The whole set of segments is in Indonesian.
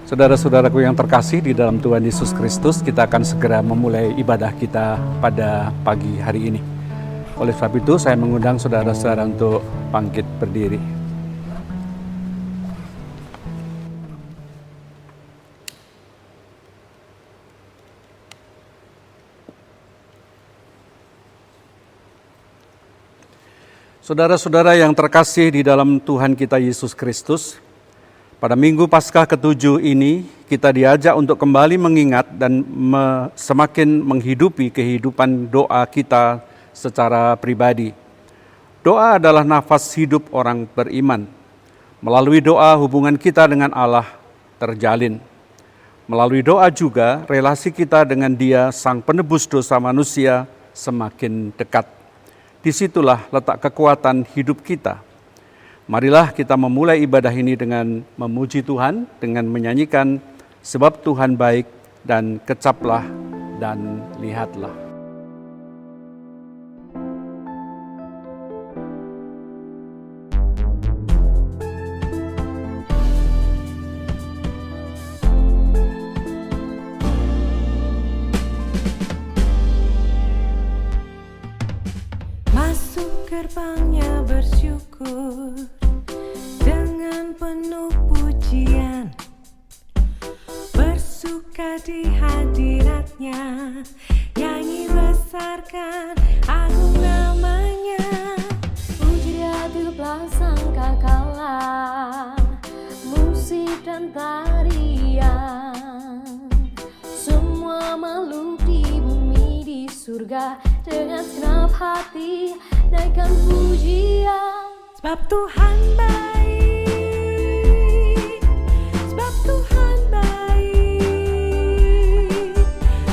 Saudara-saudaraku yang terkasih di dalam Tuhan Yesus Kristus, kita akan segera memulai ibadah kita pada pagi hari ini. Oleh sebab itu, saya mengundang saudara-saudara untuk bangkit berdiri. Saudara-saudara yang terkasih di dalam Tuhan kita Yesus Kristus, pada Minggu Paskah ke-7 ini, kita diajak untuk kembali mengingat dan semakin menghidupi kehidupan doa kita secara pribadi. Doa adalah nafas hidup orang beriman. Melalui doa, hubungan kita dengan Allah terjalin. Melalui doa juga, relasi kita dengan Dia, Sang Penebus dosa manusia, semakin dekat. Disitulah letak kekuatan hidup kita. Marilah kita memulai ibadah ini dengan memuji Tuhan, dengan menyanyikan sebab Tuhan baik dan kecaplah dan lihatlah. Masuk gerbangnya bersyukur dengan penuh pujian, bersuka di hadiratnya, nyanyi besarkan agung namanya. Puji dia 17 sangkakala, musik dan tarian, semua makhluk di bumi di surga dengan segenap hati naikkan pujian. Sebab Tuhan baik, sebab Tuhan baik,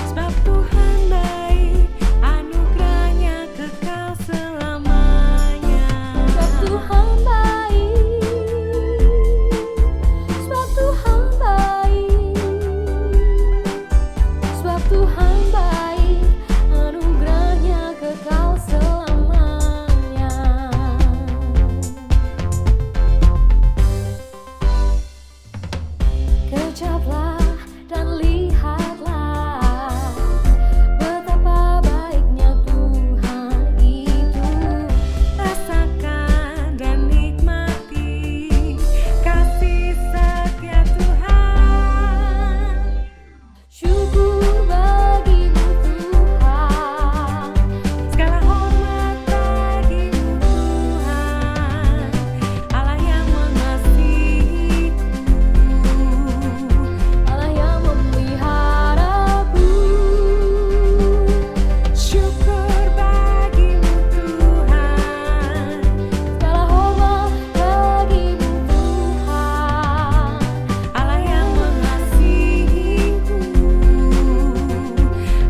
sebab Tuhan baik, anugerahnya kekal selamanya. Sebab Tuhan baik, sebab Tuhan baik, sebab Tuhan baik, anugerahnya kekal selamanya. Kecaplah dan lihatlah betapa baiknya Tuhan itu. Rasakan dan nikmati kasih setia Tuhan. Syukur bagimu Tuhan, Segala hormat bagimu Tuhan, Allah yang mengasihiku, Allah yang memeliharaku. syukur bagimu Tuhan, Segala hormat bagimu Tuhan, Allah yang mengasihiku,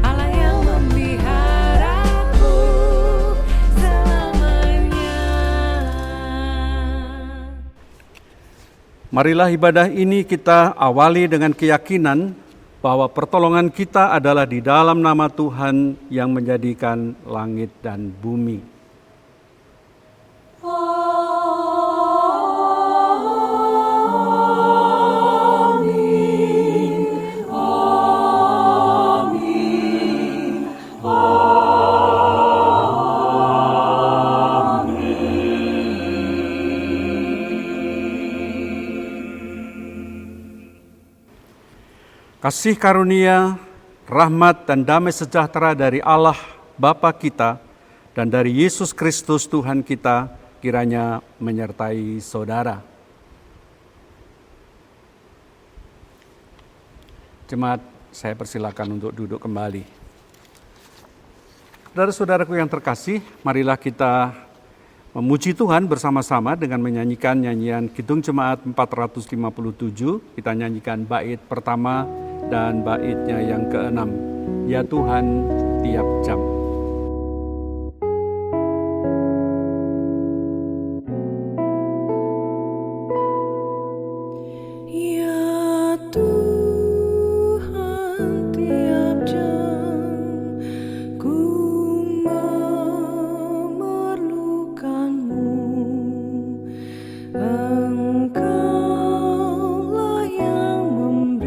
Allah yang memeliharaku selamanya. Marilah ibadah ini kita awali dengan keyakinan bahwa pertolongan kita adalah di dalam nama Tuhan yang menjadikan langit dan bumi. Kasih karunia, rahmat dan damai sejahtera dari Allah Bapa kita dan dari Yesus Kristus Tuhan kita kiranya menyertai saudara. Jemaat, saya persilakan untuk duduk kembali. Saudara-saudaraku yang terkasih, marilah kita memuji Tuhan bersama-sama dengan menyanyikan nyanyian Kidung Jemaat 457. Kita nyanyikan bait pertama dan baitnya yang ke-6. Ya Tuhan, tiap jam. Ya Tuhan, tiap jam ku memerlukanmu. Engkaulah yang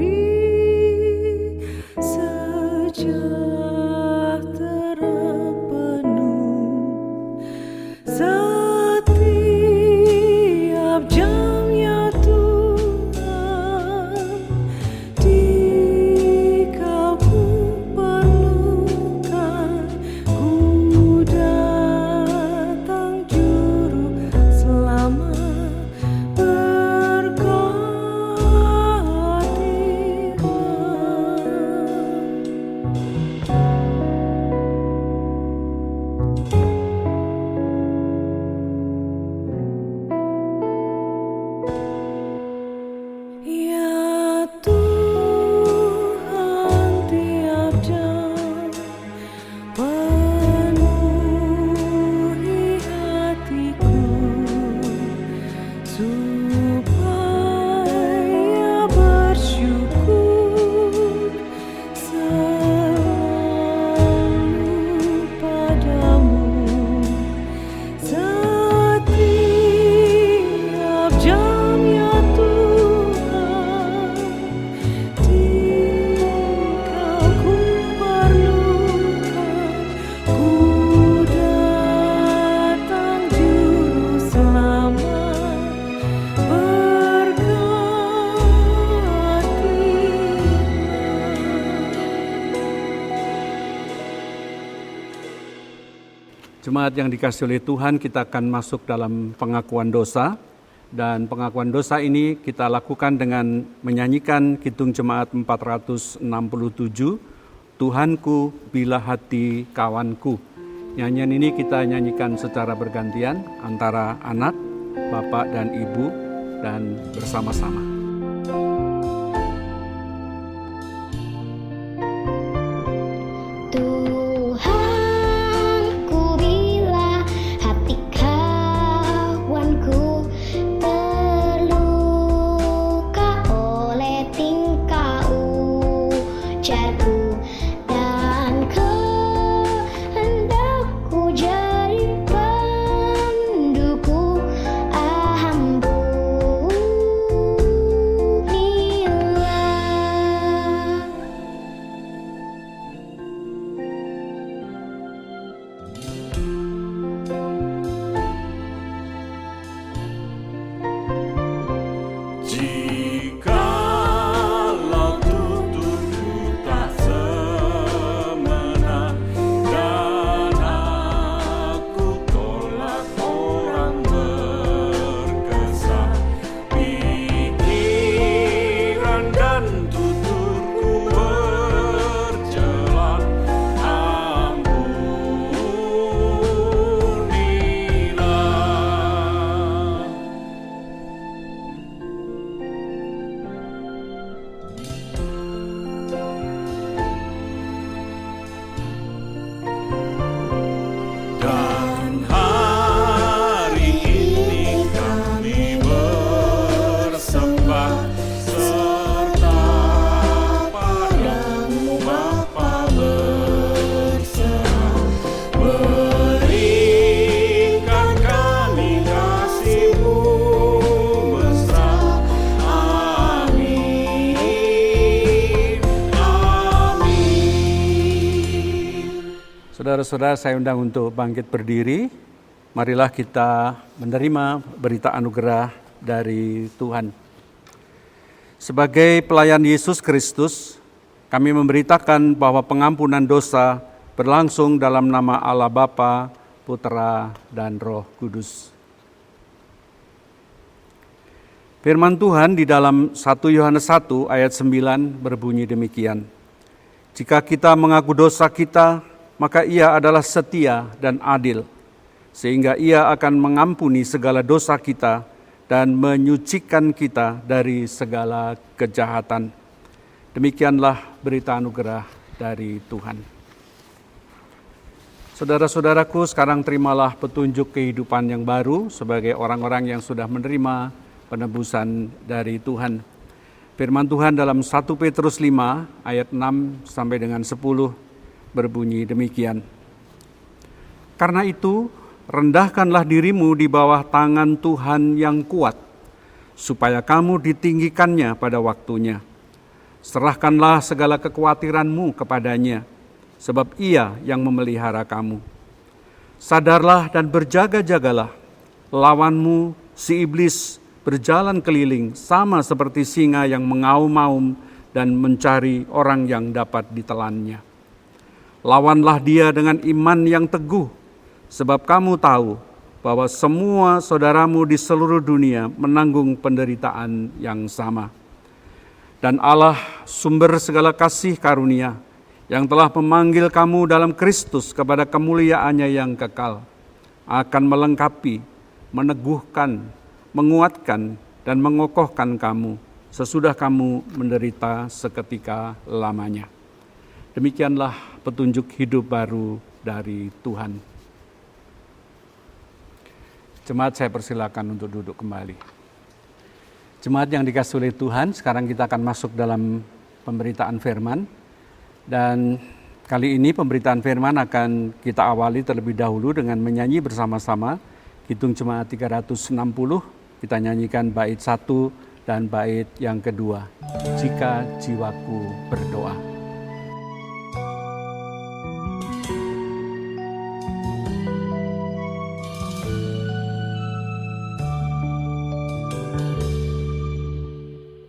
Jemaat yang dikasihi oleh Tuhan, kita akan masuk dalam pengakuan dosa. Dan pengakuan dosa ini kita lakukan dengan menyanyikan Kidung Jemaat 467, Tuhanku bila hati kawanku. Nyanyian ini kita nyanyikan secara bergantian antara anak, bapak dan ibu, dan bersama-sama. Tuhanku bila hati kawanku terluka oleh tingkah ujarku dan kehendakku jadi panduku, ampunilah. Jikalau tuturku tak semena dan aku tolak orang berkesah, pikiran dan tuturku bercela, ampunilah. Dan hari ini kami bersembah serta padamu Bapa berserah, berikan kami kasih-Mu mesra. Amin, amin. Saudara-saudara, saya undang untuk bangkit berdiri. Marilah kita menerima berita anugerah dari Tuhan. Sebagai pelayan Yesus Kristus, kami memberitakan bahwa pengampunan dosa berlangsung dalam nama Allah Bapa, Putera, dan Roh Kudus. Firman Tuhan di dalam 1 Yohanes 1 ayat 9 berbunyi demikian. Jika kita mengaku dosa kita, maka Ia adalah setia dan adil, sehingga Ia akan mengampuni segala dosa kita dan menyucikan kita dari segala kejahatan. Demikianlah berita anugerah dari Tuhan. Saudara-saudaraku, sekarang terimalah petunjuk kehidupan yang baru sebagai orang-orang yang sudah menerima penebusan dari Tuhan. Firman Tuhan dalam 1 Petrus 5 ayat 6 sampai dengan 10 berbunyi demikian. Karena itu, rendahkanlah dirimu di bawah tangan Tuhan yang kuat, supaya kamu ditinggikannya pada waktunya. Serahkanlah segala kekhawatiranmu kepadanya, sebab Ia yang memelihara kamu. Sadarlah dan berjaga-jagalah, lawanmu si iblis berjalan keliling sama seperti singa yang mengaum-aum dan mencari orang yang dapat ditelannya. Lawanlah dia dengan iman yang teguh, sebab kamu tahu bahwa semua saudaramu di seluruh dunia menanggung penderitaan yang sama. Dan Allah, sumber segala kasih karunia, yang telah memanggil kamu dalam Kristus kepada kemuliaan-Nya yang kekal, akan melengkapi, meneguhkan, menguatkan, dan mengokohkan kamu sesudah kamu menderita seketika lamanya. Demikianlah petunjuk hidup baru dari Tuhan. Jemaat, saya persilakan untuk duduk kembali. Jemaat yang dikasihi oleh Tuhan, sekarang kita akan masuk dalam pemberitaan firman. Dan kali ini pemberitaan firman akan kita awali terlebih dahulu dengan menyanyi bersama-sama Kidung Jemaat 360. Kita nyanyikan bait 1 dan bait yang kedua, Jika Jiwaku Berdoa.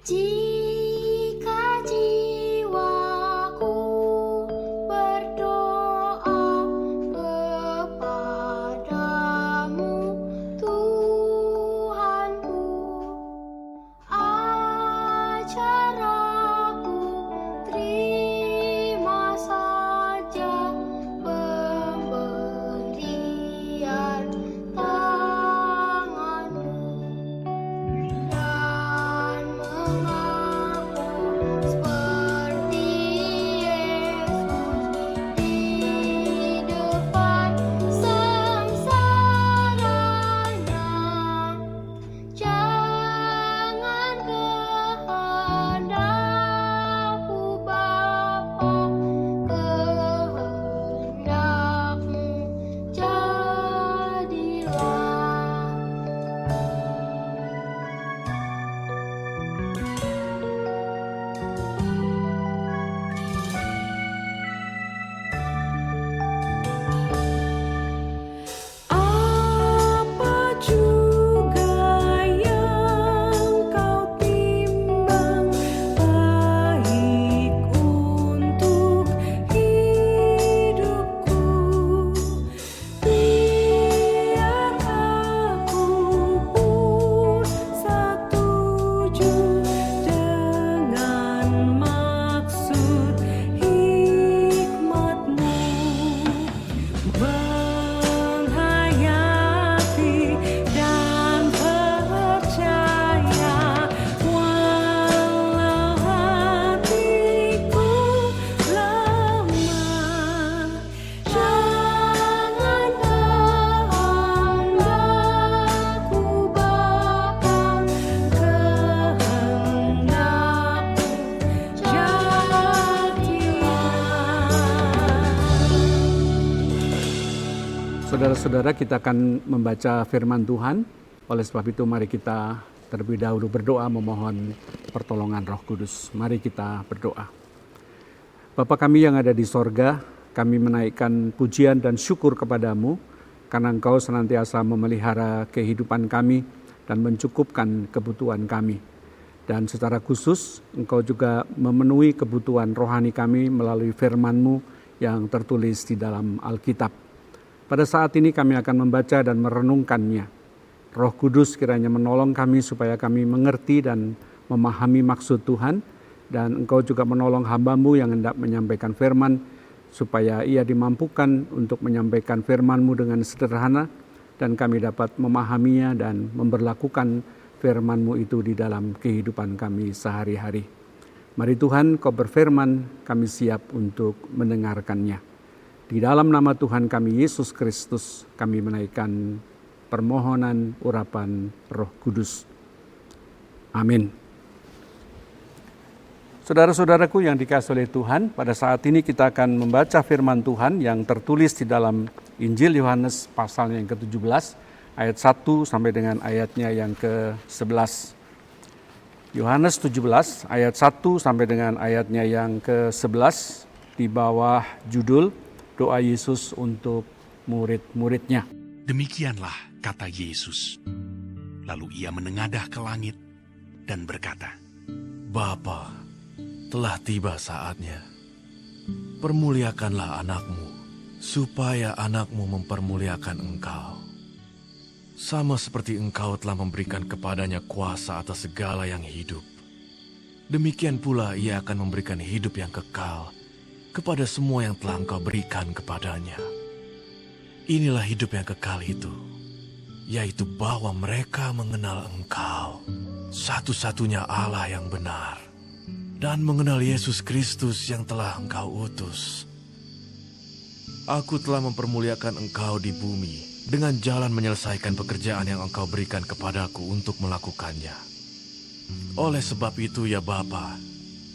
Jika jiwaku berdoa kepada caraku, terima saja pemberian tanganmu dan mengaku seperti Yesus di depan sengsaranya. Jangan kehendakku Bapa, kehendakmu jadilah. Apa juga yang kau timbang baik untuk hidupku, biar aku pun setuju dengan maksud hikmat-Mu. Menghayati dan percaya walau hatiku lemah. Jangan kehendakku Bapa, kehendakmu jadilah. Saudara-saudara, kita akan membaca firman Tuhan. Oleh sebab itu mari kita terlebih dahulu berdoa memohon pertolongan Roh Kudus. Mari kita berdoa. Bapa kami yang ada di sorga, kami menaikkan pujian dan syukur kepadamu karena Engkau senantiasa memelihara kehidupan kami dan mencukupkan kebutuhan kami. Dan secara khusus Engkau juga memenuhi kebutuhan rohani kami melalui firman-Mu yang tertulis di dalam Alkitab. Pada saat ini kami akan membaca dan merenungkannya. Roh Kudus kiranya menolong kami supaya kami mengerti dan memahami maksud Tuhan. Dan Engkau juga menolong hamba-Mu yang hendak menyampaikan firman, supaya ia dimampukan untuk menyampaikan firman-Mu dengan sederhana, dan kami dapat memahaminya dan memberlakukan firman-Mu itu di dalam kehidupan kami sehari-hari. Mari Tuhan, Kau berfirman, kami siap untuk mendengarkannya. Di dalam nama Tuhan kami Yesus Kristus, kami menaikkan permohonan urapan Roh Kudus. Amin. Saudara-saudaraku yang dikasihi oleh Tuhan, pada saat ini kita akan membaca firman Tuhan yang tertulis di dalam Injil Yohanes pasalnya yang ke-17, ayat 1 sampai dengan ayatnya yang ke-11. Yohanes 17 ayat 1 sampai dengan ayatnya yang ke-11 di bawah judul Doa Yesus untuk murid-muridnya. Demikianlah kata Yesus. Lalu ia menengadah ke langit dan berkata, Bapa, telah tiba saatnya. Permuliakanlah anakmu, supaya anakmu mempermuliakan engkau. Sama seperti engkau telah memberikan kepadanya kuasa atas segala yang hidup. Demikian pula ia akan memberikan hidup yang kekal kepada semua yang telah engkau berikan kepadanya. Inilah hidup yang kekal itu, yaitu bahwa mereka mengenal engkau, satu-satunya Allah yang benar, dan mengenal Yesus Kristus yang telah engkau utus. Aku telah mempermuliakan engkau di bumi dengan jalan menyelesaikan pekerjaan yang engkau berikan kepadaku untuk melakukannya. Oleh sebab itu ya Bapa,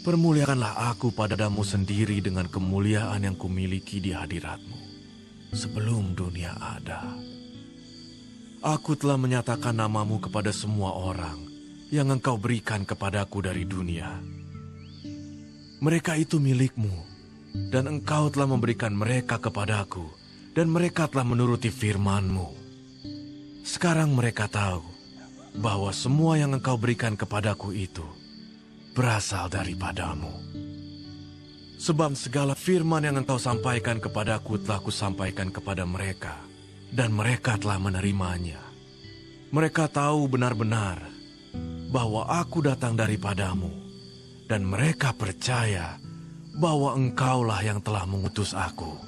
permuliakanlah aku padamu sendiri dengan kemuliaan yang kumiliki di hadiratmu sebelum dunia ada. Aku telah menyatakan namamu kepada semua orang yang engkau berikan kepadaku dari dunia. Mereka itu milikmu, dan engkau telah memberikan mereka kepadaku, dan mereka telah menuruti firman-Mu. Sekarang mereka tahu bahwa semua yang engkau berikan kepadaku itu berasal daripadamu. Sebab segala firman yang engkau sampaikan kepadaku telah kusampaikan kepada mereka, dan mereka telah menerimanya. Mereka tahu benar-benar bahwa aku datang daripadamu, dan mereka percaya bahwa Engkaulah yang telah mengutus aku.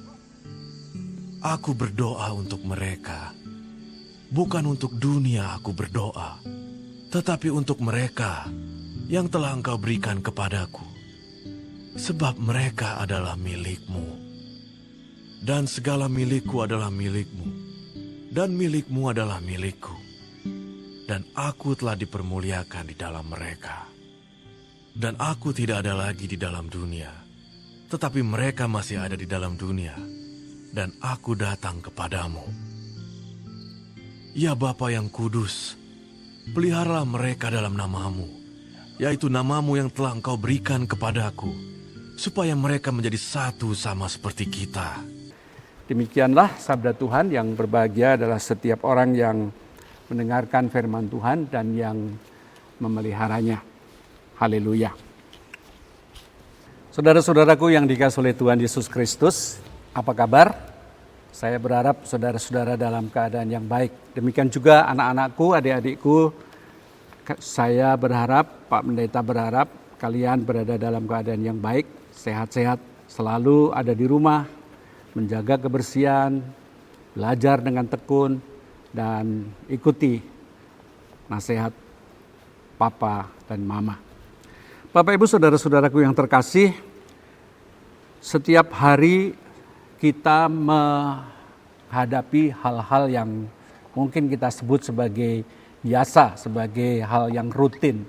Aku berdoa untuk mereka, bukan untuk dunia aku berdoa, tetapi untuk mereka yang telah Engkau berikan kepadaku, sebab mereka adalah milik-Mu. Dan segala milikku adalah milik-Mu, dan milik-Mu adalah milikku. Dan aku telah dipermuliakan di dalam mereka. Dan aku tidak ada lagi di dalam dunia, tetapi mereka masih ada di dalam dunia, dan aku datang kepadamu. Ya Bapa yang kudus, peliharalah mereka dalam nama-Mu, yaitu nama-Mu yang telah Engkau berikan kepadaku, supaya mereka menjadi satu sama seperti kita. Demikianlah sabda Tuhan. Yang berbahagia adalah setiap orang yang mendengarkan firman Tuhan dan yang memeliharanya. Haleluya. Saudara-saudaraku yang dikasihi oleh Tuhan Yesus Kristus, apa kabar? Saya berharap saudara-saudara dalam keadaan yang baik. Demikian juga anak-anakku, adik-adikku. Saya berharap, Pak Pendeta berharap kalian berada dalam keadaan yang baik, sehat-sehat, selalu ada di rumah, menjaga kebersihan, belajar dengan tekun, dan ikuti nasihat Papa dan Mama. Bapak Ibu saudara-saudaraku yang terkasih, setiap hari kita menghadapi hal-hal yang mungkin kita sebut sebagai biasa, sebagai hal yang rutin.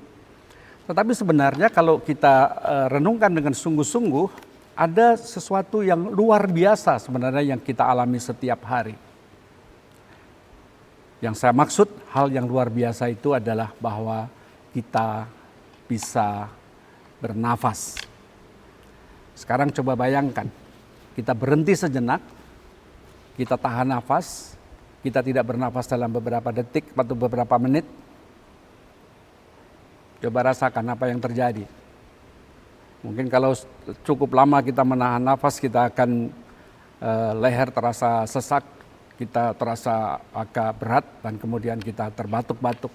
Tetapi sebenarnya kalau kita renungkan dengan sungguh-sungguh, ada sesuatu yang luar biasa sebenarnya yang kita alami setiap hari. Yang saya maksud hal yang luar biasa itu adalah bahwa kita bisa bernafas. Sekarang coba bayangkan, kita berhenti sejenak, kita tahan nafas, kita tidak bernafas dalam beberapa detik atau beberapa menit. Coba rasakan apa yang terjadi. Mungkin kalau cukup lama kita menahan nafas, kita akan leher terasa sesak, kita terasa agak berat, dan kemudian kita terbatuk-batuk.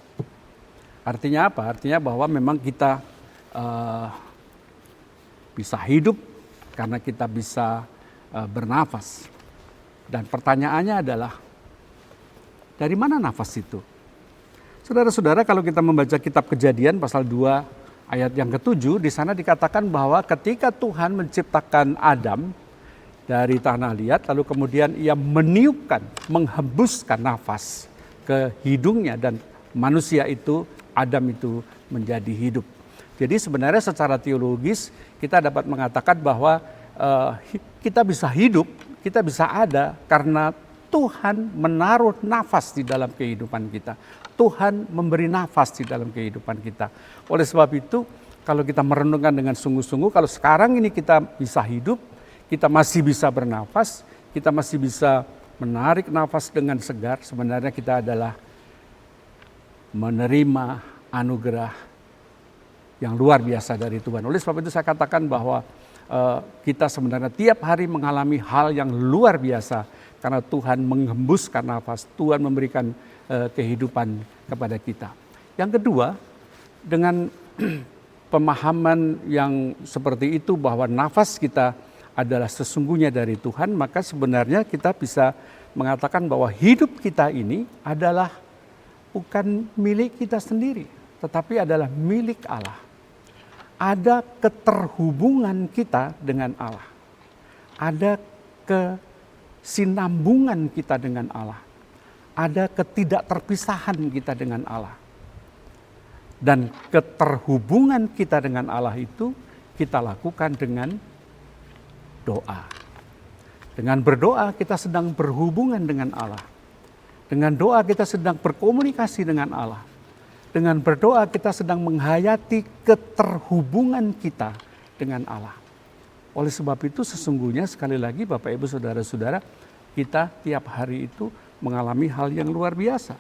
Artinya apa? Artinya bahwa memang kita bisa hidup karena kita bisa bernafas. Dan pertanyaannya adalah, dari mana nafas itu? Saudara-saudara, kalau kita membaca kitab Kejadian pasal 2 ayat yang ke-7, di sana dikatakan bahwa ketika Tuhan menciptakan Adam dari tanah liat, lalu kemudian ia meniupkan, menghembuskan nafas ke hidungnya, dan manusia itu, Adam itu menjadi hidup. Jadi sebenarnya secara teologis kita dapat mengatakan bahwa kita bisa hidup, kita bisa ada karena Tuhan menaruh nafas di dalam kehidupan kita. Tuhan memberi nafas di dalam kehidupan kita. Oleh sebab itu, kalau kita merenungkan dengan sungguh-sungguh, kalau sekarang ini kita bisa hidup, kita masih bisa bernafas, kita masih bisa menarik nafas dengan segar, sebenarnya kita adalah menerima anugerah yang luar biasa dari Tuhan. Oleh sebab itu saya katakan bahwa kita sebenarnya tiap hari mengalami hal yang luar biasa karena Tuhan menghembuskan nafas, Tuhan memberikan kehidupan kepada kita. Yang kedua, dengan pemahaman yang seperti itu bahwa nafas kita adalah sesungguhnya dari Tuhan, maka sebenarnya kita bisa mengatakan bahwa hidup kita ini adalah bukan milik kita sendiri, tetapi adalah milik Allah. Ada keterhubungan kita dengan Allah. Ada kesinambungan kita dengan Allah. Ada ketidakterpisahan kita dengan Allah. Dan keterhubungan kita dengan Allah itu kita lakukan dengan doa. Dengan berdoa kita sedang berhubungan dengan Allah. Dengan doa kita sedang berkomunikasi dengan Allah. Dengan berdoa kita sedang menghayati keterhubungan kita dengan Allah. Oleh sebab itu sesungguhnya sekali lagi Bapak Ibu Saudara-saudara, kita tiap hari itu mengalami hal yang luar biasa.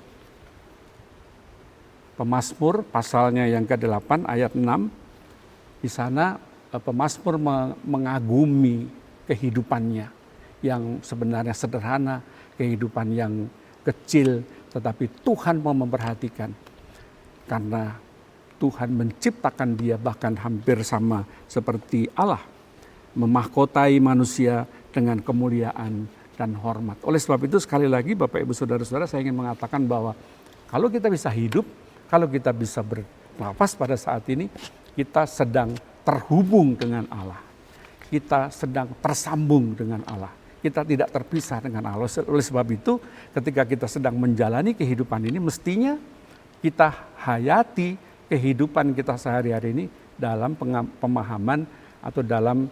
Pemazmur pasalnya yang ke-8 ayat 6, di sana pemazmur mengagumi kehidupannya yang sebenarnya sederhana, kehidupan yang kecil, tetapi Tuhan mau memperhatikan. Karena Tuhan menciptakan dia bahkan hampir sama seperti Allah, memahkotai manusia dengan kemuliaan dan hormat. Oleh sebab itu sekali lagi Bapak Ibu Saudara-saudara, saya ingin mengatakan bahwa kalau kita bisa hidup, kalau kita bisa bernafas pada saat ini, kita sedang terhubung dengan Allah. Kita sedang tersambung dengan Allah. Kita tidak terpisah dengan Allah. Oleh sebab itu ketika kita sedang menjalani kehidupan ini, mestinya kita hayati kehidupan kita sehari-hari ini dalam pemahaman atau dalam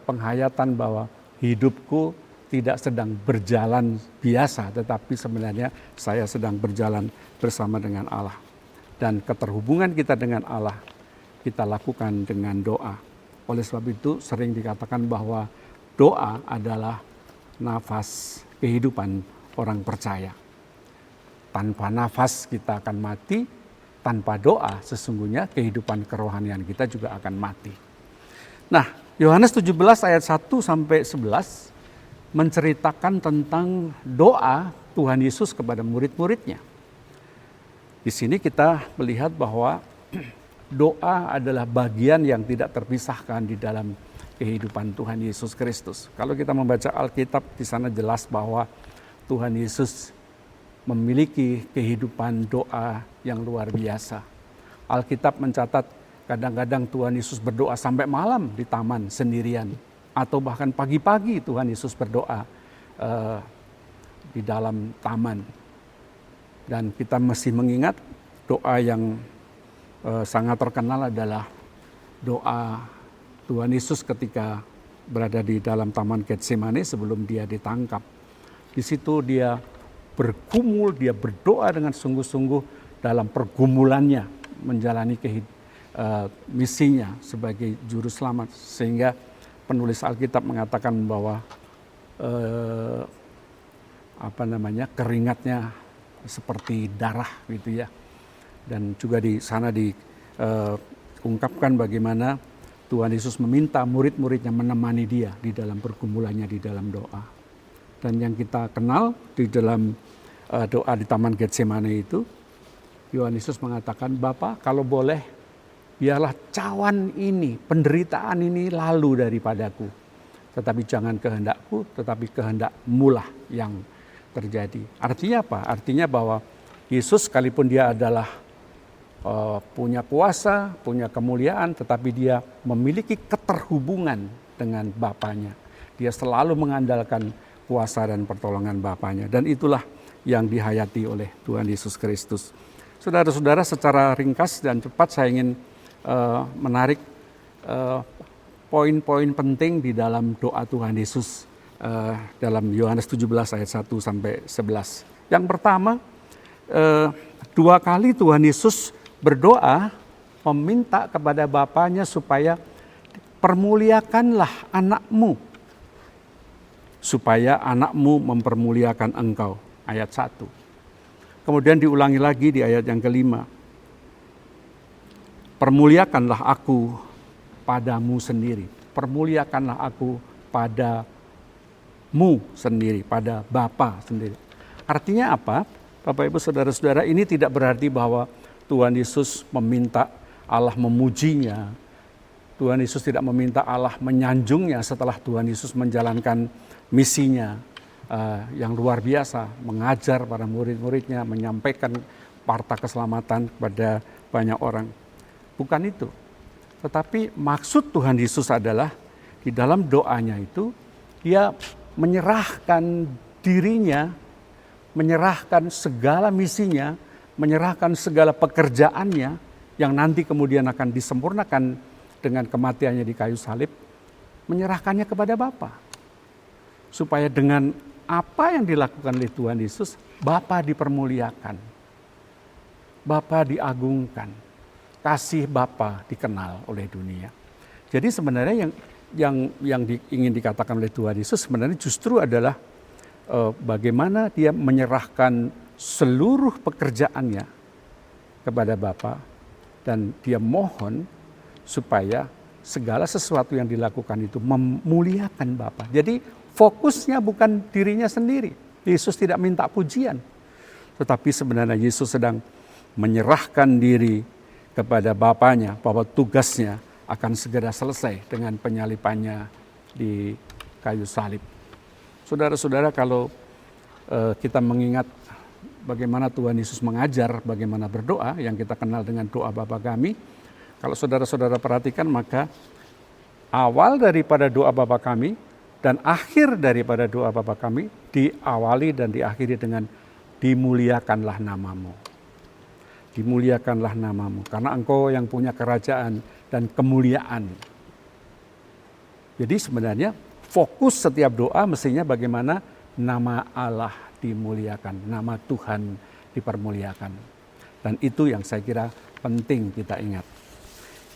penghayatan bahwa hidupku tidak sedang berjalan biasa, tetapi sebenarnya saya sedang berjalan bersama dengan Allah. Dan keterhubungan kita dengan Allah kita lakukan dengan doa. Oleh sebab itu sering dikatakan bahwa doa adalah nafas kehidupan orang percaya. Tanpa nafas kita akan mati, tanpa doa sesungguhnya kehidupan kerohanian kita juga akan mati. Nah, Yohanes 17 ayat 1 sampai 11 menceritakan tentang doa Tuhan Yesus kepada murid-muridnya. Di sini kita melihat bahwa doa adalah bagian yang tidak terpisahkan di dalam kehidupan Tuhan Yesus Kristus. Kalau kita membaca Alkitab, di sana jelas bahwa Tuhan Yesus memiliki kehidupan doa yang luar biasa. Alkitab mencatat kadang-kadang Tuhan Yesus berdoa sampai malam di taman sendirian, atau bahkan pagi-pagi Tuhan Yesus berdoa di dalam taman. Dan kita masih mengingat doa yang sangat terkenal adalah doa Tuhan Yesus ketika berada di dalam taman Getsemani sebelum dia ditangkap. Di situ dia bergumul, dia berdoa dengan sungguh-sungguh dalam pergumulannya menjalani misinya sebagai juru selamat, sehingga penulis Alkitab mengatakan bahwa keringatnya seperti darah gitu ya. Dan juga di sana diungkapkan bagaimana Tuhan Yesus meminta murid-muridnya menemani dia di dalam pergumulannya di dalam doa. Dan yang kita kenal di dalam doa di Taman Getsemani itu, Yohanes Yesus mengatakan, Bapa, kalau boleh, biarlah cawan ini, penderitaan ini lalu daripadaku. Tetapi jangan kehendakku, tetapi kehendak-Mu lah yang terjadi. Artinya apa? Artinya bahwa Yesus sekalipun dia adalah punya kuasa, punya kemuliaan, tetapi dia memiliki keterhubungan dengan Bapanya. Dia selalu mengandalkan kuasa dan pertolongan Bapanya. Dan itulah yang dihayati oleh Tuhan Yesus Kristus. Saudara-saudara, secara ringkas dan cepat saya ingin menarik poin-poin penting di dalam doa Tuhan Yesus dalam Yohanes 17 ayat 1 sampai 11. Yang pertama, 2 kali Tuhan Yesus berdoa meminta kepada Bapanya supaya permuliakanlah anakmu, supaya anakmu mempermuliakan engkau. Ayat 1. Kemudian diulangi lagi di ayat yang kelima. Permuliakanlah aku padamu sendiri. Permuliakanlah aku padamu sendiri, pada Bapa sendiri. Artinya apa? Bapak Ibu Saudara-saudara, ini tidak berarti bahwa Tuhan Yesus meminta Allah memujinya. Tuhan Yesus tidak meminta Allah menyanjungnya setelah Tuhan Yesus menjalankan misinya yang luar biasa, mengajar para murid-muridnya, menyampaikan warta keselamatan kepada banyak orang. Bukan itu. Tetapi maksud Tuhan Yesus adalah di dalam doanya itu dia menyerahkan dirinya, menyerahkan segala misinya, menyerahkan segala pekerjaannya yang nanti kemudian akan disempurnakan dengan kematiannya di kayu salib, menyerahkannya kepada Bapa. Supaya dengan apa yang dilakukan oleh Tuhan Yesus, Bapa dipermuliakan, Bapa diagungkan, kasih Bapa dikenal oleh dunia. Jadi sebenarnya yang ingin dikatakan oleh Tuhan Yesus sebenarnya justru adalah bagaimana dia menyerahkan seluruh pekerjaannya kepada Bapa, dan dia mohon supaya segala sesuatu yang dilakukan itu memuliakan Bapa. Jadi fokusnya bukan dirinya sendiri. Yesus tidak minta pujian, tetapi sebenarnya Yesus sedang menyerahkan diri kepada Bapanya bahwa tugasnya akan segera selesai dengan penyalipannya di kayu salib. Saudara-saudara, kalau kita mengingat bagaimana Tuhan Yesus mengajar bagaimana berdoa yang kita kenal dengan doa Bapa Kami, kalau saudara-saudara perhatikan maka awal daripada doa Bapa Kami dan akhir daripada doa Bapa Kami diawali dan diakhiri dengan dimuliakanlah namamu. Dimuliakanlah namamu karena Engkau yang punya kerajaan dan kemuliaan. Jadi sebenarnya fokus setiap doa mestinya bagaimana nama Allah dimuliakan, nama Tuhan dipermuliakan. Dan itu yang saya kira penting kita ingat.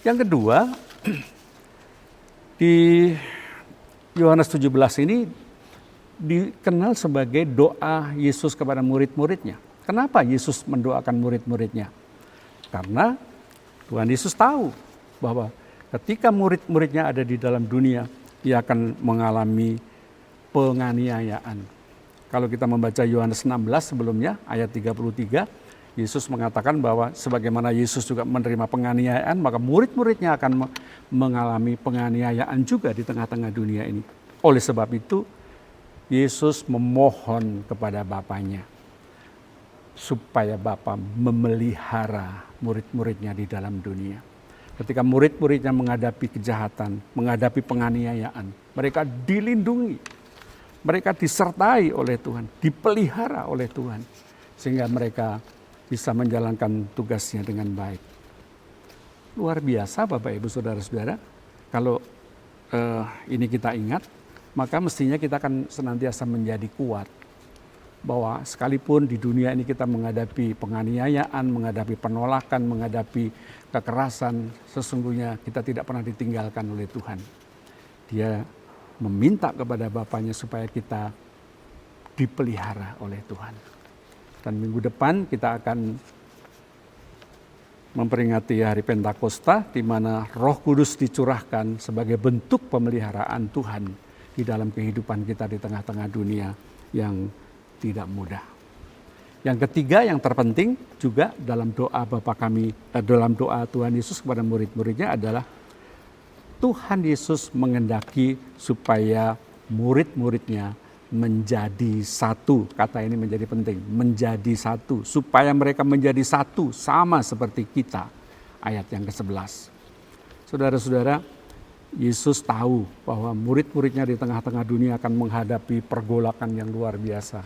Yang kedua, di Yohanes 17 ini dikenal sebagai doa Yesus kepada murid-muridnya. Kenapa Yesus mendoakan murid-muridnya? Karena Tuhan Yesus tahu bahwa ketika murid-muridnya ada di dalam dunia, ia akan mengalami penganiayaan. Kalau kita membaca Yohanes 16 sebelumnya, ayat 33, Yesus mengatakan bahwa sebagaimana Yesus juga menerima penganiayaan, maka murid-muridnya akan mengalami penganiayaan juga di tengah-tengah dunia ini. Oleh sebab itu, Yesus memohon kepada Bapanya, supaya Bapa memelihara murid-muridnya di dalam dunia. Ketika murid-muridnya menghadapi kejahatan, menghadapi penganiayaan, mereka dilindungi, mereka disertai oleh Tuhan, dipelihara oleh Tuhan, sehingga mereka bisa menjalankan tugasnya dengan baik. Luar biasa Bapak Ibu Saudara-saudara, kalau ini kita ingat, maka mestinya kita akan senantiasa menjadi kuat. Bahwa sekalipun di dunia ini kita menghadapi penganiayaan, menghadapi penolakan, menghadapi kekerasan, sesungguhnya kita tidak pernah ditinggalkan oleh Tuhan. Dia meminta kepada Bapanya supaya kita dipelihara oleh Tuhan. Dan minggu depan kita akan memperingati hari Pentakosta, di mana Roh Kudus dicurahkan sebagai bentuk pemeliharaan Tuhan di dalam kehidupan kita di tengah-tengah dunia yang tidak mudah. Yang ketiga yang terpenting juga dalam doa Bapa Kami, dalam doa Tuhan Yesus kepada murid-muridnya adalah Tuhan Yesus mengendaki supaya murid-muridnya menjadi satu. Kata ini menjadi penting, menjadi satu. Supaya mereka menjadi satu sama seperti kita. Ayat yang ke-11. Saudara-saudara, Yesus tahu bahwa murid-muridnya di tengah-tengah dunia akan menghadapi pergolakan yang luar biasa.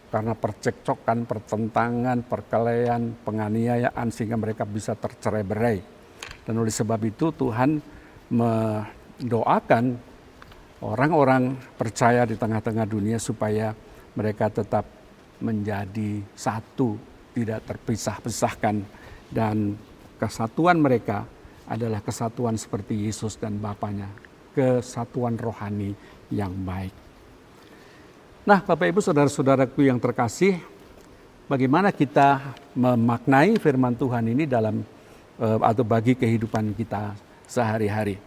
Karena percekcokan, pertentangan, perkelahian, penganiayaan sehingga mereka bisa tercerai-berai. Dan oleh sebab itu Tuhan mendoakan orang-orang percaya di tengah-tengah dunia supaya mereka tetap menjadi satu, tidak terpisah-pisahkan. Dan kesatuan mereka adalah kesatuan seperti Yesus dan Bapanya, kesatuan rohani yang baik. Nah, Bapak Ibu Saudara-saudaraku yang terkasih, bagaimana kita memaknai firman Tuhan ini dalam atau bagi kehidupan kita sehari-hari.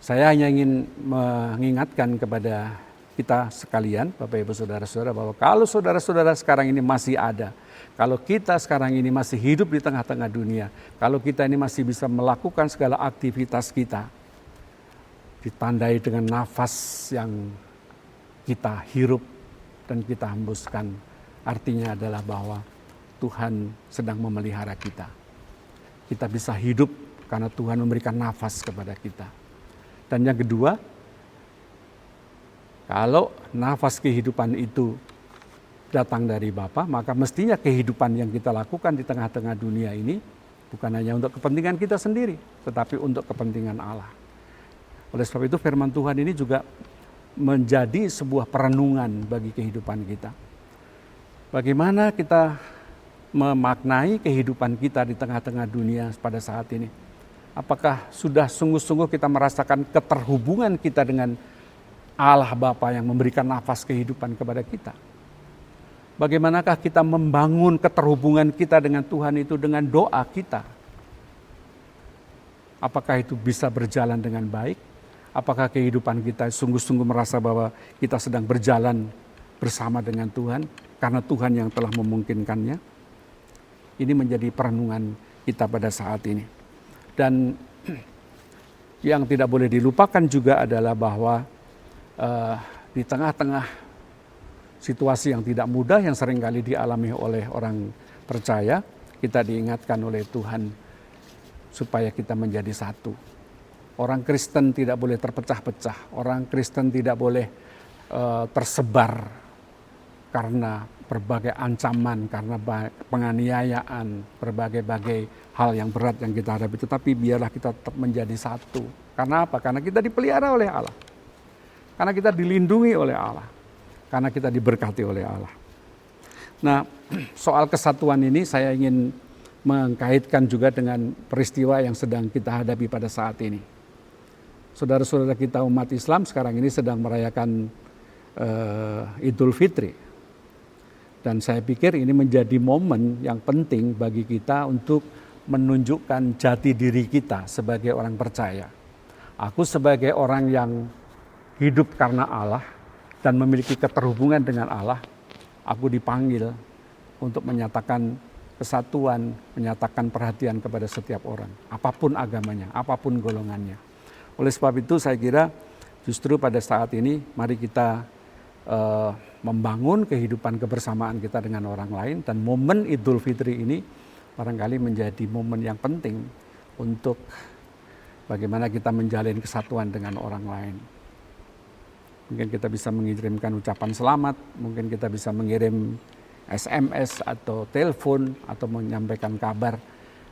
Saya hanya ingin mengingatkan kepada kita sekalian, Bapak Ibu Saudara-saudara, bahwa kalau saudara-saudara sekarang ini masih ada, kalau kita sekarang ini masih hidup di tengah-tengah dunia, kalau kita ini masih bisa melakukan segala aktivitas kita, ditandai dengan nafas yang kita hirup dan kita hembuskan, artinya adalah bahwa Tuhan sedang memelihara kita. Kita bisa hidup karena Tuhan memberikan nafas kepada kita. Dan yang kedua, kalau nafas kehidupan itu datang dari Bapa, maka mestinya kehidupan yang kita lakukan di tengah-tengah dunia ini bukan hanya untuk kepentingan kita sendiri, tetapi untuk kepentingan Allah. Oleh sebab itu firman Tuhan ini juga menjadi sebuah perenungan bagi kehidupan kita. Bagaimana kita memaknai kehidupan kita di tengah-tengah dunia pada saat ini? Apakah sudah sungguh-sungguh kita merasakan keterhubungan kita dengan Allah Bapa yang memberikan nafas kehidupan kepada kita? Bagaimanakah kita membangun keterhubungan kita dengan Tuhan itu dengan doa kita? Apakah itu bisa berjalan dengan baik? Apakah kehidupan kita sungguh-sungguh merasa bahwa kita sedang berjalan bersama dengan Tuhan karena Tuhan yang telah memungkinkannya? Ini menjadi perenungan kita pada saat ini. Dan yang tidak boleh dilupakan juga adalah bahwa di tengah-tengah situasi yang tidak mudah yang seringkali dialami oleh orang percaya, kita diingatkan oleh Tuhan supaya kita menjadi satu. Orang Kristen tidak boleh terpecah-pecah, orang Kristen tidak boleh tersebar karena berbagai ancaman, karena penganiayaan, berbagai hal yang berat yang kita hadapi. Tetapi biarlah kita tetap menjadi satu. Karena apa? Karena kita dipelihara oleh Allah. Karena kita dilindungi oleh Allah. Karena kita diberkati oleh Allah. Nah, soal kesatuan ini saya ingin mengkaitkan juga dengan peristiwa yang sedang kita hadapi pada saat ini. Saudara-saudara kita umat Islam sekarang ini sedang merayakan Idul Fitri. Dan saya pikir ini menjadi momen yang penting bagi kita untuk menunjukkan jati diri kita sebagai orang percaya. Aku sebagai orang yang hidup karena Allah dan memiliki keterhubungan dengan Allah, aku dipanggil untuk menyatakan kesatuan, menyatakan perhatian kepada setiap orang, apapun agamanya, apapun golongannya. Oleh sebab itu saya kira justru pada saat ini mari kita membangun kehidupan kebersamaan kita dengan orang lain, dan momen Idul Fitri ini barangkali menjadi momen yang penting untuk bagaimana kita menjalin kesatuan dengan orang lain. Mungkin kita bisa mengirimkan ucapan selamat, mungkin kita bisa mengirim SMS atau telepon atau menyampaikan kabar,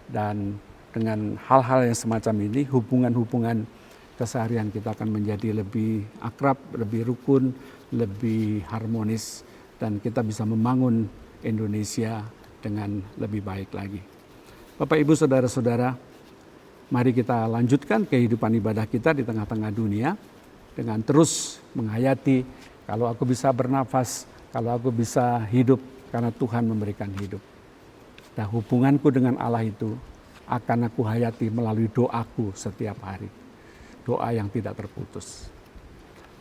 dan dengan hal-hal yang semacam ini hubungan-hubungan keseharian kita akan menjadi lebih akrab, lebih rukun, lebih harmonis, dan kita bisa membangun Indonesia dengan lebih baik lagi. Bapak, Ibu, Saudara-saudara, mari kita lanjutkan kehidupan ibadah kita di tengah-tengah dunia dengan terus menghayati, kalau aku bisa bernafas, kalau aku bisa hidup karena Tuhan memberikan hidup. Nah, hubunganku dengan Allah itu akan aku hayati melalui doaku setiap hari. Doa yang tidak terputus.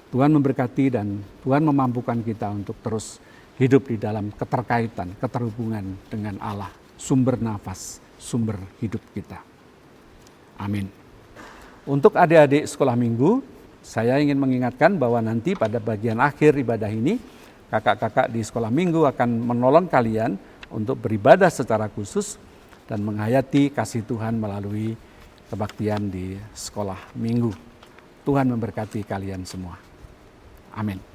Tuhan memberkati dan Tuhan memampukan kita untuk terus hidup di dalam keterkaitan, keterhubungan dengan Allah, sumber nafas, sumber hidup kita. Amin. Untuk adik-adik sekolah minggu, saya ingin mengingatkan bahwa nanti pada bagian akhir ibadah ini, kakak-kakak di sekolah minggu akan menolong kalian untuk beribadah secara khusus dan menghayati kasih Tuhan melalui kebaktian di sekolah minggu. Tuhan memberkati kalian semua. Amin.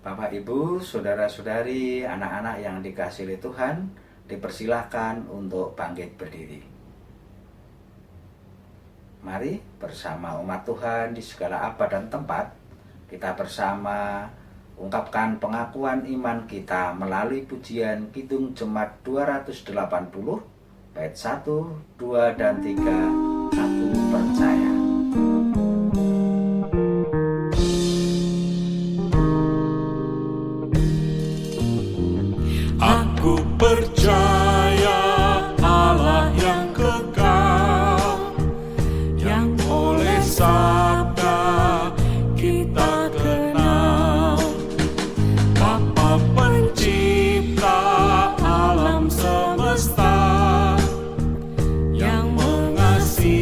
Bapak, Ibu, Saudara-saudari, anak-anak yang dikasihi Tuhan, dipersilahkan untuk bangkit berdiri. Mari bersama umat Tuhan di segala abad dan tempat, kita bersama ungkapkan pengakuan iman kita melalui pujian Kidung Jemaat 280, bait 1, 2, dan 3, Aku percaya. Aku percaya Allah yang kekal, yang oleh sabda kita kenal, Bapa pencipta alam semesta, yang mengasihi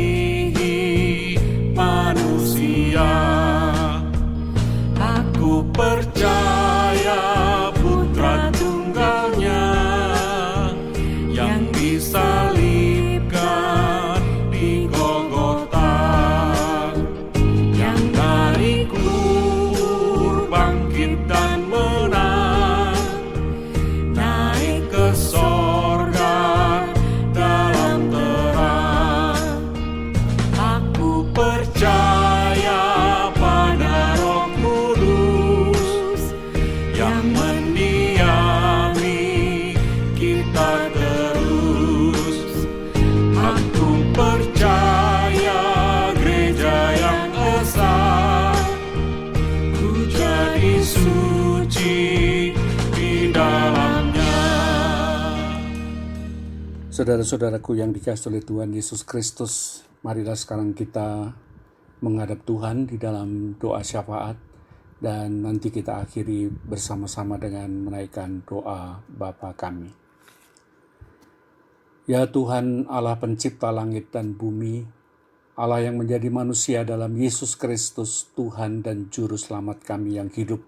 Saudara-saudaraku yang dikasihi oleh Tuhan Yesus Kristus, marilah sekarang kita menghadap Tuhan di dalam doa syafaat, dan nanti kita akhiri bersama-sama dengan menaikkan doa Bapa kami. Ya Tuhan Allah pencipta langit dan bumi, Allah yang menjadi manusia dalam Yesus Kristus, Tuhan dan Juru Selamat kami yang hidup.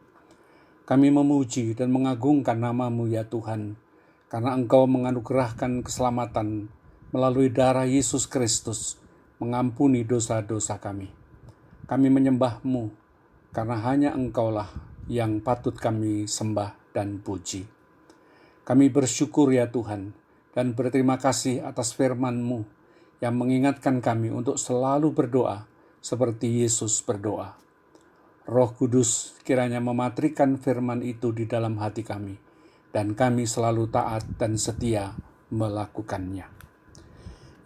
Kami memuji dan mengagungkan nama-Mu ya Tuhan, karena Engkau menganugerahkan keselamatan melalui darah Yesus Kristus, mengampuni dosa-dosa kami. Kami menyembah-Mu, karena hanya Engkaulah yang patut kami sembah dan puji. Kami bersyukur ya Tuhan, dan berterima kasih atas firman-Mu yang mengingatkan kami untuk selalu berdoa seperti Yesus berdoa. Roh Kudus kiranya mematrikan firman itu di dalam hati kami, dan kami selalu taat dan setia melakukannya.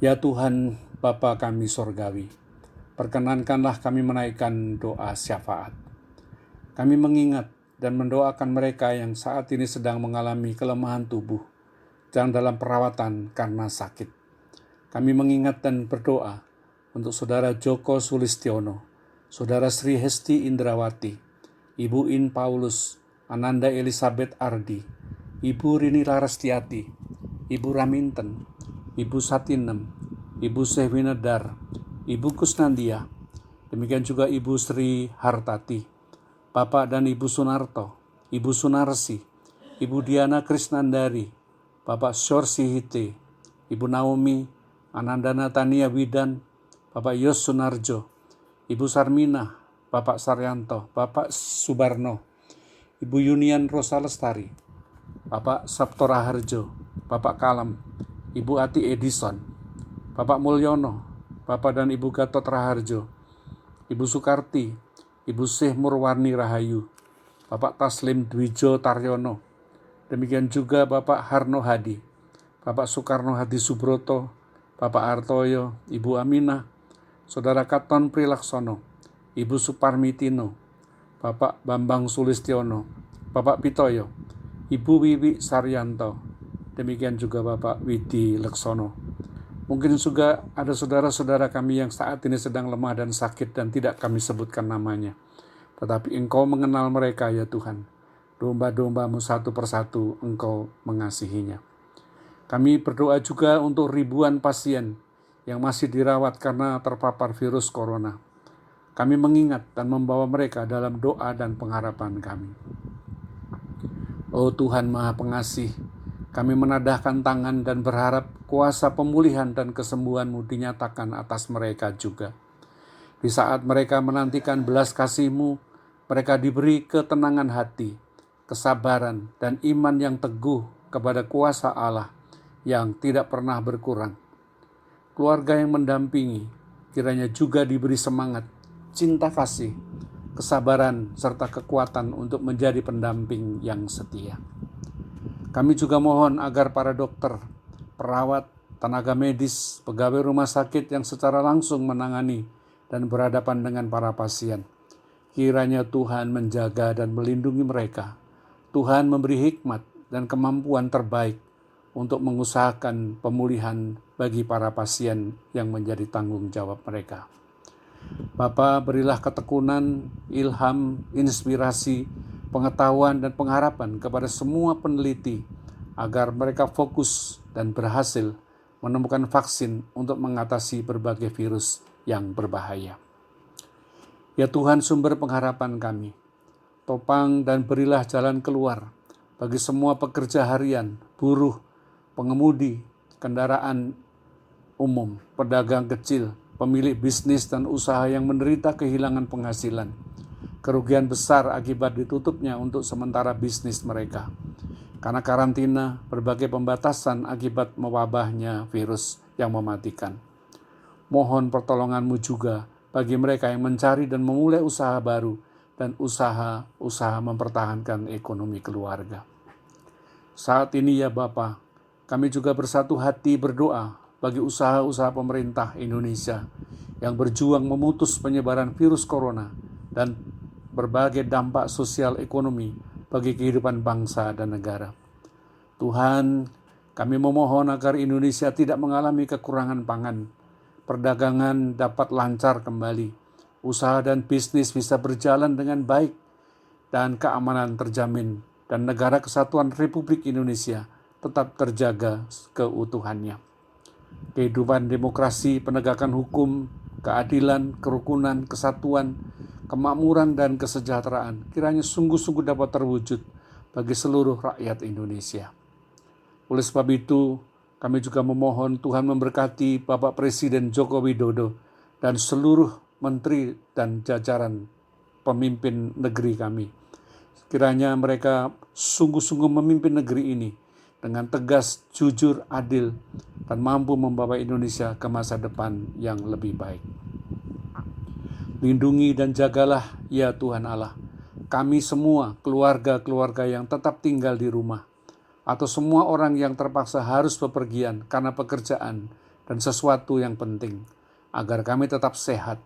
Ya Tuhan, Bapa kami sorgawi, perkenankanlah kami menaikkan doa syafaat. Kami mengingat dan mendoakan mereka yang saat ini sedang mengalami kelemahan tubuh dan dalam perawatan karena sakit. Kami mengingat dan berdoa untuk Saudara Joko Sulistiono, Saudara Sri Hesti Indrawati, Ibu In Paulus, Ananda Elizabeth Ardi, Ibu Rini Larastiati, Ibu Raminten, Ibu Satinem, Ibu Sehwinedar, Ibu Kusnandia, demikian juga Ibu Sri Hartati, Bapak dan Ibu Sunarto, Ibu Sunarsi, Ibu Diana Krisnandari, Bapak Syorsi Hite, Ibu Naomi, Ananda Natania Widan, Bapak Yos Sunarjo, Ibu Sarmina, Bapak Saryanto, Bapak Subarno, Ibu Yunian Rosa Lestari, Bapak Sabto Raharjo, Bapak Kalem, Ibu Ati Edison, Bapak Mulyono, Bapak dan Ibu Gatot Raharjo, Ibu Sukarti, Ibu Syekh Murwarni Rahayu, Bapak Taslim Dwijo Taryono, demikian juga Bapak Harno Hadi, Bapak Soekarno Hadi Subroto, Bapak Artoyo, Ibu Aminah, Saudara Katon Prilaksono, Ibu Suparmitino, Bapak Bambang Sulistiono, Bapak Pitoyo, Ibu Wiwi Saryanto, demikian juga Bapak Widi Leksono. Mungkin juga ada saudara-saudara kami yang saat ini sedang lemah dan sakit dan tidak kami sebutkan namanya. Tetapi Engkau mengenal mereka ya Tuhan. Domba-domba-Mu satu persatu Engkau mengasihinya. Kami berdoa juga untuk ribuan pasien yang masih dirawat karena terpapar virus corona. Kami mengingat dan membawa mereka dalam doa dan pengharapan kami. Oh Tuhan Maha Pengasih, kami menadahkan tangan dan berharap kuasa pemulihan dan kesembuhan-Mu dinyatakan atas mereka juga. Di saat mereka menantikan belas kasih-Mu, mereka diberi ketenangan hati, kesabaran, dan iman yang teguh kepada kuasa Allah yang tidak pernah berkurang. Keluarga yang mendampingi kiranya juga diberi semangat, cinta kasih, kesabaran, serta kekuatan untuk menjadi pendamping yang setia. Kami juga mohon agar para dokter, perawat, tenaga medis, pegawai rumah sakit yang secara langsung menangani dan berhadapan dengan para pasien, kiranya Tuhan menjaga dan melindungi mereka. Tuhan memberi hikmat dan kemampuan terbaik untuk mengusahakan pemulihan bagi para pasien yang menjadi tanggung jawab mereka. Bapa, berilah ketekunan, ilham, inspirasi, pengetahuan, dan pengharapan kepada semua peneliti agar mereka fokus dan berhasil menemukan vaksin untuk mengatasi berbagai virus yang berbahaya. Ya Tuhan, sumber pengharapan kami, topang dan berilah jalan keluar bagi semua pekerja harian, buruh, pengemudi, kendaraan umum, pedagang kecil, pemilik bisnis dan usaha yang menderita kehilangan penghasilan, kerugian besar akibat ditutupnya untuk sementara bisnis mereka, karena karantina, berbagai pembatasan akibat mewabahnya virus yang mematikan. Mohon pertolongan-Mu juga bagi mereka yang mencari dan memulai usaha baru dan usaha mempertahankan ekonomi keluarga. Saat ini ya Bapa, kami juga bersatu hati berdoa bagi usaha-usaha pemerintah Indonesia yang berjuang memutus penyebaran virus corona dan berbagai dampak sosial ekonomi bagi kehidupan bangsa dan negara. Tuhan, Kami memohon agar Indonesia tidak mengalami kekurangan pangan, perdagangan dapat lancar kembali, usaha dan bisnis bisa berjalan dengan baik, dan keamanan terjamin, dan negara kesatuan Republik Indonesia tetap terjaga keutuhannya. Kehidupan demokrasi, penegakan hukum, keadilan, kerukunan, kesatuan, kemakmuran, dan kesejahteraan kiranya sungguh-sungguh dapat terwujud bagi seluruh rakyat Indonesia. Oleh sebab itu, kami juga memohon Tuhan memberkati Bapak Presiden Joko Widodo dan seluruh menteri dan jajaran pemimpin negeri kami. Kiranya mereka sungguh-sungguh memimpin negeri ini dengan tegas, jujur, adil, dan mampu membawa Indonesia ke masa depan yang lebih baik. Lindungi dan jagalah ya Tuhan Allah, kami semua, keluarga-keluarga yang tetap tinggal di rumah, atau semua orang yang terpaksa harus bepergian karena pekerjaan dan sesuatu yang penting, agar kami tetap sehat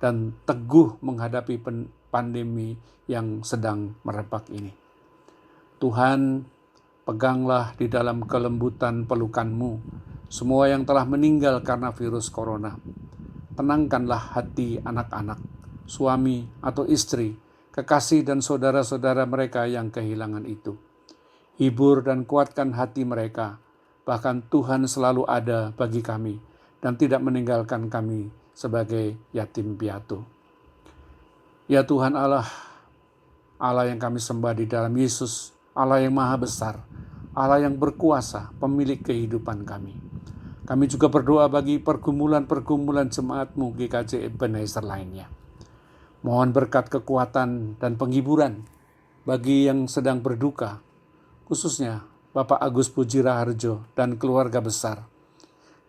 dan teguh menghadapi pandemi yang sedang merebak ini. Tuhan, peganglah di dalam kelembutan pelukan-Mu semua yang telah meninggal karena virus corona. Tenangkanlah hati anak-anak, suami atau istri, kekasih dan saudara-saudara mereka yang kehilangan itu. Hibur dan kuatkan hati mereka, bahkan Tuhan selalu ada bagi kami dan tidak meninggalkan kami sebagai yatim piatu. Ya Tuhan Allah, Allah yang kami sembah di dalam Yesus, Allah yang maha besar, Allah yang berkuasa, pemilik kehidupan kami. Kami juga berdoa bagi pergumulan-pergumulan jemaat-Mu GKJ Ebenezer lainnya. Mohon berkat kekuatan dan penghiburan bagi yang sedang berduka, khususnya Bapak Agus Puji Raharjo dan keluarga besar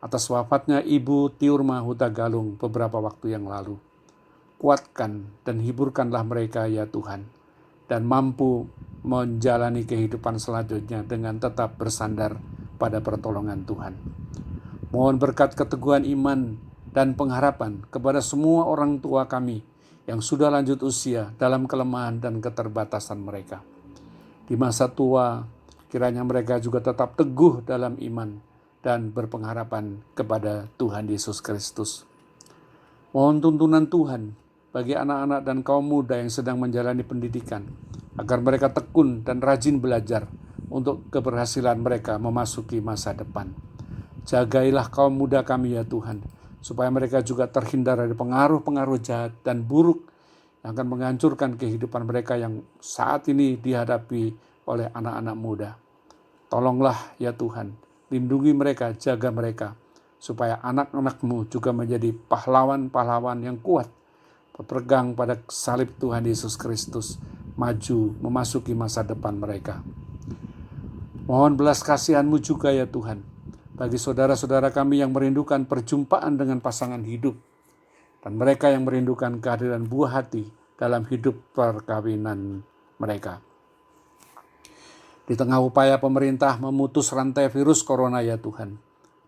atas wafatnya Ibu Tiurma Huta Galung beberapa waktu yang lalu. Kuatkan dan hiburkanlah mereka ya Tuhan, dan mampu menjalani kehidupan selanjutnya dengan tetap bersandar pada pertolongan Tuhan. Mohon berkat keteguhan iman dan pengharapan kepada semua orang tua kami yang sudah lanjut usia dalam kelemahan dan keterbatasan mereka. Di masa tua, kiranya mereka juga tetap teguh dalam iman dan berpengharapan kepada Tuhan Yesus Kristus. Mohon tuntunan Tuhan bagi anak-anak dan kaum muda yang sedang menjalani pendidikan, agar mereka tekun dan rajin belajar untuk keberhasilan mereka memasuki masa depan. Jagailah kaum muda kami ya Tuhan, supaya mereka juga terhindar dari pengaruh-pengaruh jahat dan buruk yang akan menghancurkan kehidupan mereka yang saat ini dihadapi oleh anak-anak muda. Tolonglah ya Tuhan, lindungi mereka, jaga mereka, supaya anak-anak-Mu juga menjadi pahlawan-pahlawan yang kuat, berpegang pada salib Tuhan Yesus Kristus, maju memasuki masa depan mereka. Mohon belas kasihan-Mu juga ya Tuhan, bagi saudara-saudara kami yang merindukan perjumpaan dengan pasangan hidup, dan mereka yang merindukan kehadiran buah hati dalam hidup perkawinan mereka. Di tengah upaya pemerintah memutus rantai virus corona ya Tuhan,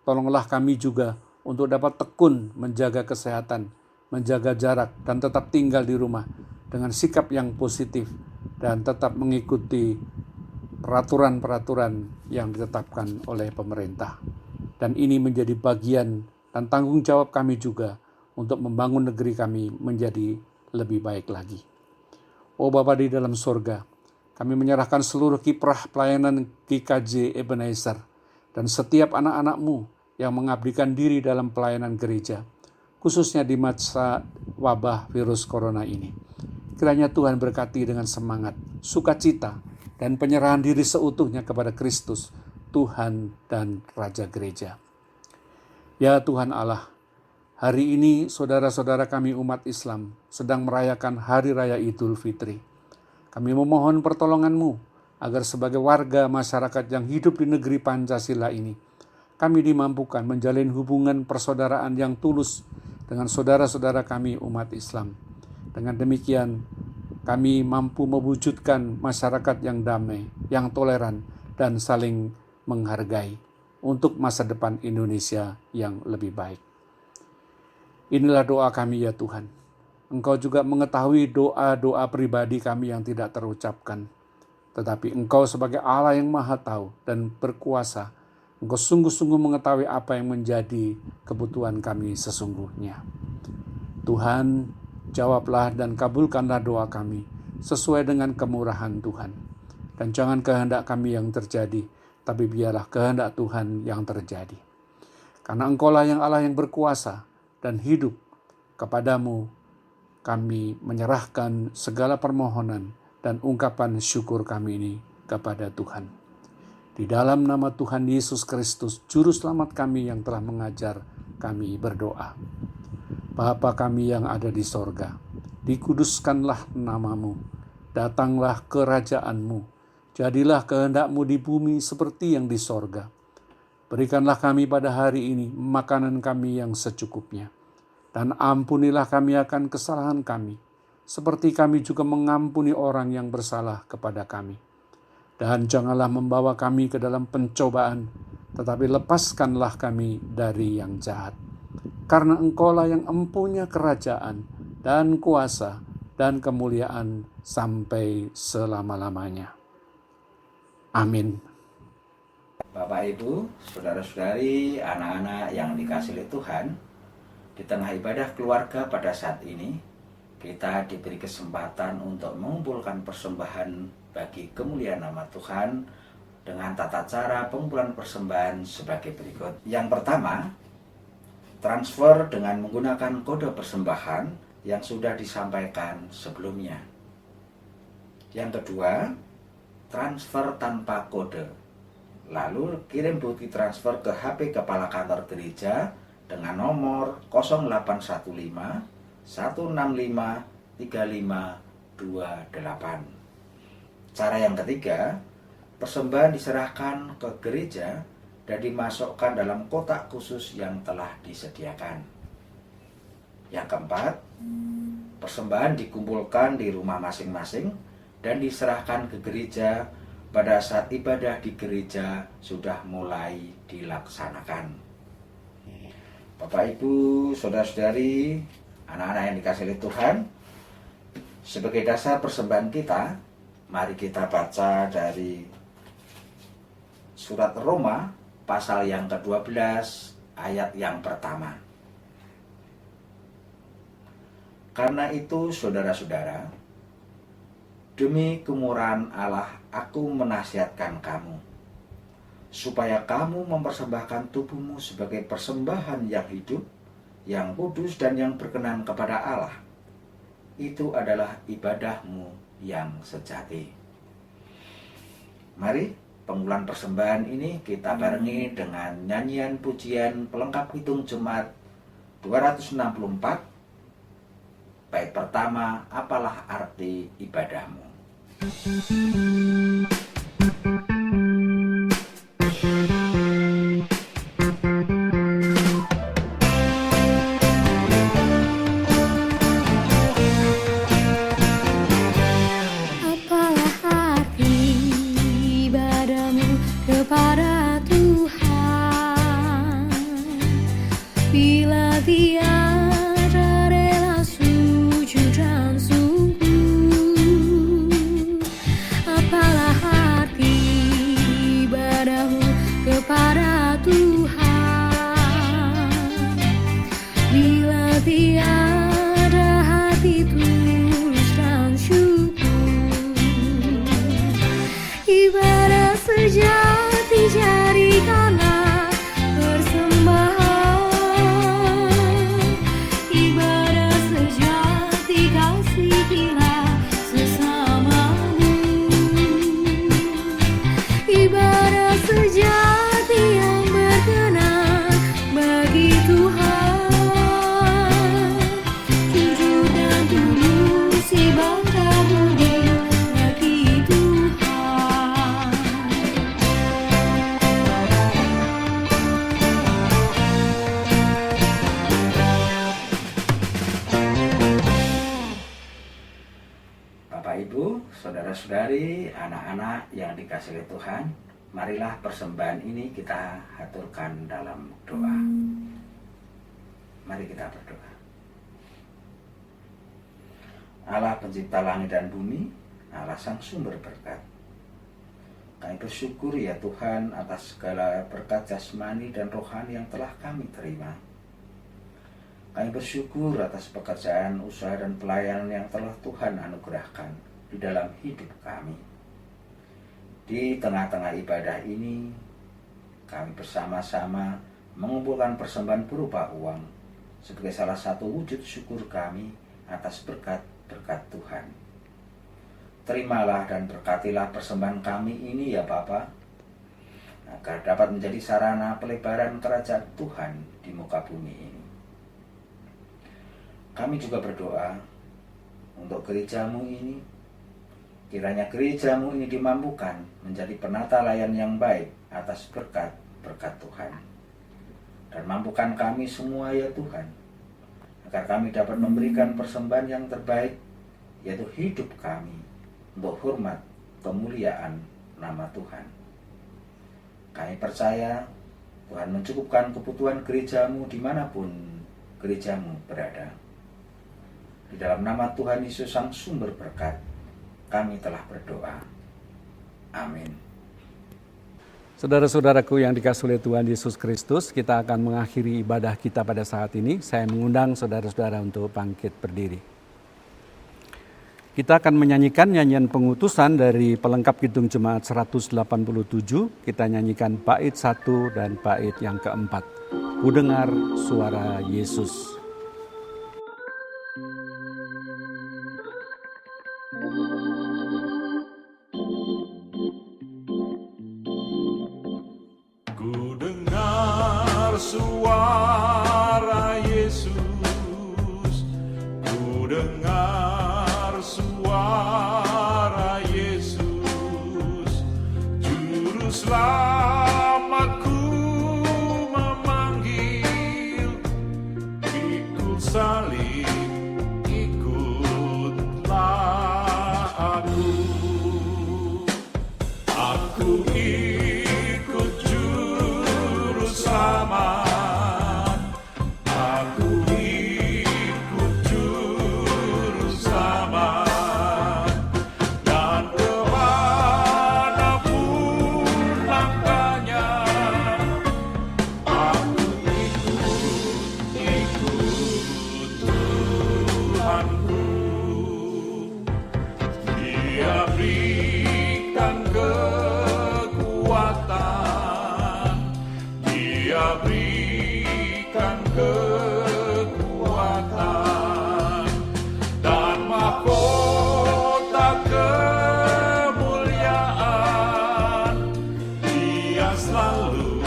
tolonglah kami juga untuk dapat tekun menjaga kesehatan, menjaga jarak, dan tetap tinggal di rumah dengan sikap yang positif dan tetap mengikuti peraturan-peraturan yang ditetapkan oleh pemerintah. Dan ini menjadi bagian dan tanggung jawab kami juga untuk membangun negeri kami menjadi lebih baik lagi. Oh Bapa di dalam sorga, kami menyerahkan seluruh kiprah pelayanan GKJ Ebenezer dan setiap anak-anak-Mu yang mengabdikan diri dalam pelayanan gereja, khususnya di masa wabah virus corona ini. Kiranya Tuhan berkati dengan semangat, sukacita, dan penyerahan diri seutuhnya kepada Kristus, Tuhan dan Raja Gereja. Ya Tuhan Allah, hari ini saudara-saudara kami umat Islam sedang merayakan Hari Raya Idul Fitri. Kami memohon pertolongan-Mu agar sebagai warga masyarakat yang hidup di negeri Pancasila ini, kami dimampukan menjalin hubungan persaudaraan yang tulus dengan saudara-saudara kami umat Islam. Dengan demikian, kami mampu mewujudkan masyarakat yang damai, yang toleran, dan saling menghargai untuk masa depan Indonesia yang lebih baik. Inilah doa kami ya Tuhan. Engkau juga mengetahui doa-doa pribadi kami yang tidak terucapkan. Tetapi Engkau sebagai Allah yang Maha Tahu dan berkuasa Engkau sungguh-sungguh mengetahui apa yang menjadi kebutuhan kami sesungguhnya. Tuhan, jawablah dan kabulkanlah doa kami sesuai dengan kemurahan Tuhan. Dan jangan kehendak kami yang terjadi, tapi biarlah kehendak Tuhan yang terjadi. Karena Engkaulah yang Allah yang berkuasa dan hidup, kepadamu kami menyerahkan segala permohonan dan ungkapan syukur kami ini kepada Tuhan. Di dalam nama Tuhan Yesus Kristus, Juru Selamat kami yang telah mengajar kami berdoa. Bapa kami yang ada di sorga, dikuduskanlah namamu, datanglah kerajaanmu, jadilah kehendak-Mu di bumi seperti yang di sorga. Berikanlah kami pada hari ini makanan kami yang secukupnya, dan ampunilah kami akan kesalahan kami, seperti kami juga mengampuni orang yang bersalah kepada kami. Dan janganlah membawa kami ke dalam pencobaan, tetapi lepaskanlah kami dari yang jahat. Karena Engkaulah yang empunya kerajaan dan kuasa dan kemuliaan sampai selama-lamanya. Amin. Bapak, Ibu, saudara-saudari, anak-anak yang dikasihi oleh Tuhan, di tengah ibadah keluarga pada saat ini, kita diberi kesempatan untuk mengumpulkan persembahan bagi kemuliaan nama Tuhan dengan tata cara pengumpulan persembahan sebagai berikut. Yang pertama, transfer dengan menggunakan kode persembahan yang sudah disampaikan sebelumnya. Yang kedua, transfer tanpa kode. Lalu kirim bukti transfer ke HP Kepala Kantor Gereja dengan nomor 0815 165 3528. Cara yang ketiga, persembahan diserahkan ke gereja dan dimasukkan dalam kotak khusus yang telah disediakan. Yang keempat, persembahan dikumpulkan di rumah masing-masing dan diserahkan ke gereja pada saat ibadah di gereja sudah mulai dilaksanakan. Bapak, Ibu, saudara-saudari, anak-anak yang dikasihi oleh Tuhan, sebagai dasar persembahan kita, mari kita baca dari surat Roma pasal yang ke-12 ayat yang pertama. Karena itu, saudara-saudara, demi kemurahan Allah aku menasihatkan kamu, supaya kamu mempersembahkan tubuhmu sebagai persembahan yang hidup, yang kudus dan yang berkenan kepada Allah. Itu adalah ibadahmu yang sejati. Mari pengumpulan persembahan ini kita barengi dengan nyanyian pujian pelengkap hitung jemaat 264. Bait pertama, apalah arti ibadahmu. Apalah arti ibadahmu kepada Tuhan, bila tiada rela sujud dan sungguh. Apalah arti ibadahmu kepada Tuhan, bila tiada hati tulus dan syukur. Ibadah sejati jadikanlah persembahan. Ibadah sejati kasihilah sesamamu. Ibadah sejati yang berkenan bagi Tuhan. Jujur dan tulus ibadah budi bagi Tuhan. Bapak, Ibu, saudara-saudari, anak-anak yang dikasihi Tuhan, marilah persembahan ini kita haturkan dalam doa. Mari kita berdoa. Allah pencipta langit dan bumi, Allah sang sumber berkat, Kami bersyukur ya Tuhan atas segala berkat jasmani dan rohani yang telah kami terima. Kami bersyukur atas pekerjaan, usaha, dan pelayanan yang telah Tuhan anugerahkan di dalam hidup kami. Di tengah-tengah ibadah ini, kami bersama-sama mengumpulkan persembahan berupa uang sebagai salah satu wujud syukur kami atas berkat-berkat Tuhan. Terimalah dan berkatilah persembahan kami ini ya Bapa, agar dapat menjadi sarana pelebaran kerajaan Tuhan di muka bumi ini. Kami juga berdoa untuk gerejamu ini, kiranya gerejamu ini dimampukan menjadi penata layan yang baik atas berkat-berkat Tuhan. Dan mampukan kami semua ya Tuhan, agar kami dapat memberikan persembahan yang terbaik, yaitu hidup kami, untuk hormat kemuliaan nama Tuhan. Kami percaya Tuhan mencukupkan kebutuhan gerejamu dimanapun gerejamu berada. Di dalam nama Tuhan Yesus Sang Sumber Berkat, kami telah berdoa. Amin. Saudara-saudaraku yang dikasihi oleh Tuhan Yesus Kristus, kita akan mengakhiri ibadah kita pada saat ini. Saya mengundang saudara-saudara untuk bangkit berdiri. Kita akan menyanyikan nyanyian pengutusan dari pelengkap Kidung Jemaat 187. Kita nyanyikan bait 1 dan bait yang keempat. Ku dengar suara Yesus. Ku dengar suara Yesus, ku dengar suara Yesus, Juru Selamatku memanggil, pikul salib, ikutlah aku. Aku ikut Juru Selamat, aku ikut Juru Selamat, dan kemanapun langkahnya, aku ikut Tuhanku. Dia berikan kekuatan, Dia berikan kekuatan, dan mahkota kemuliaan. Dia selalu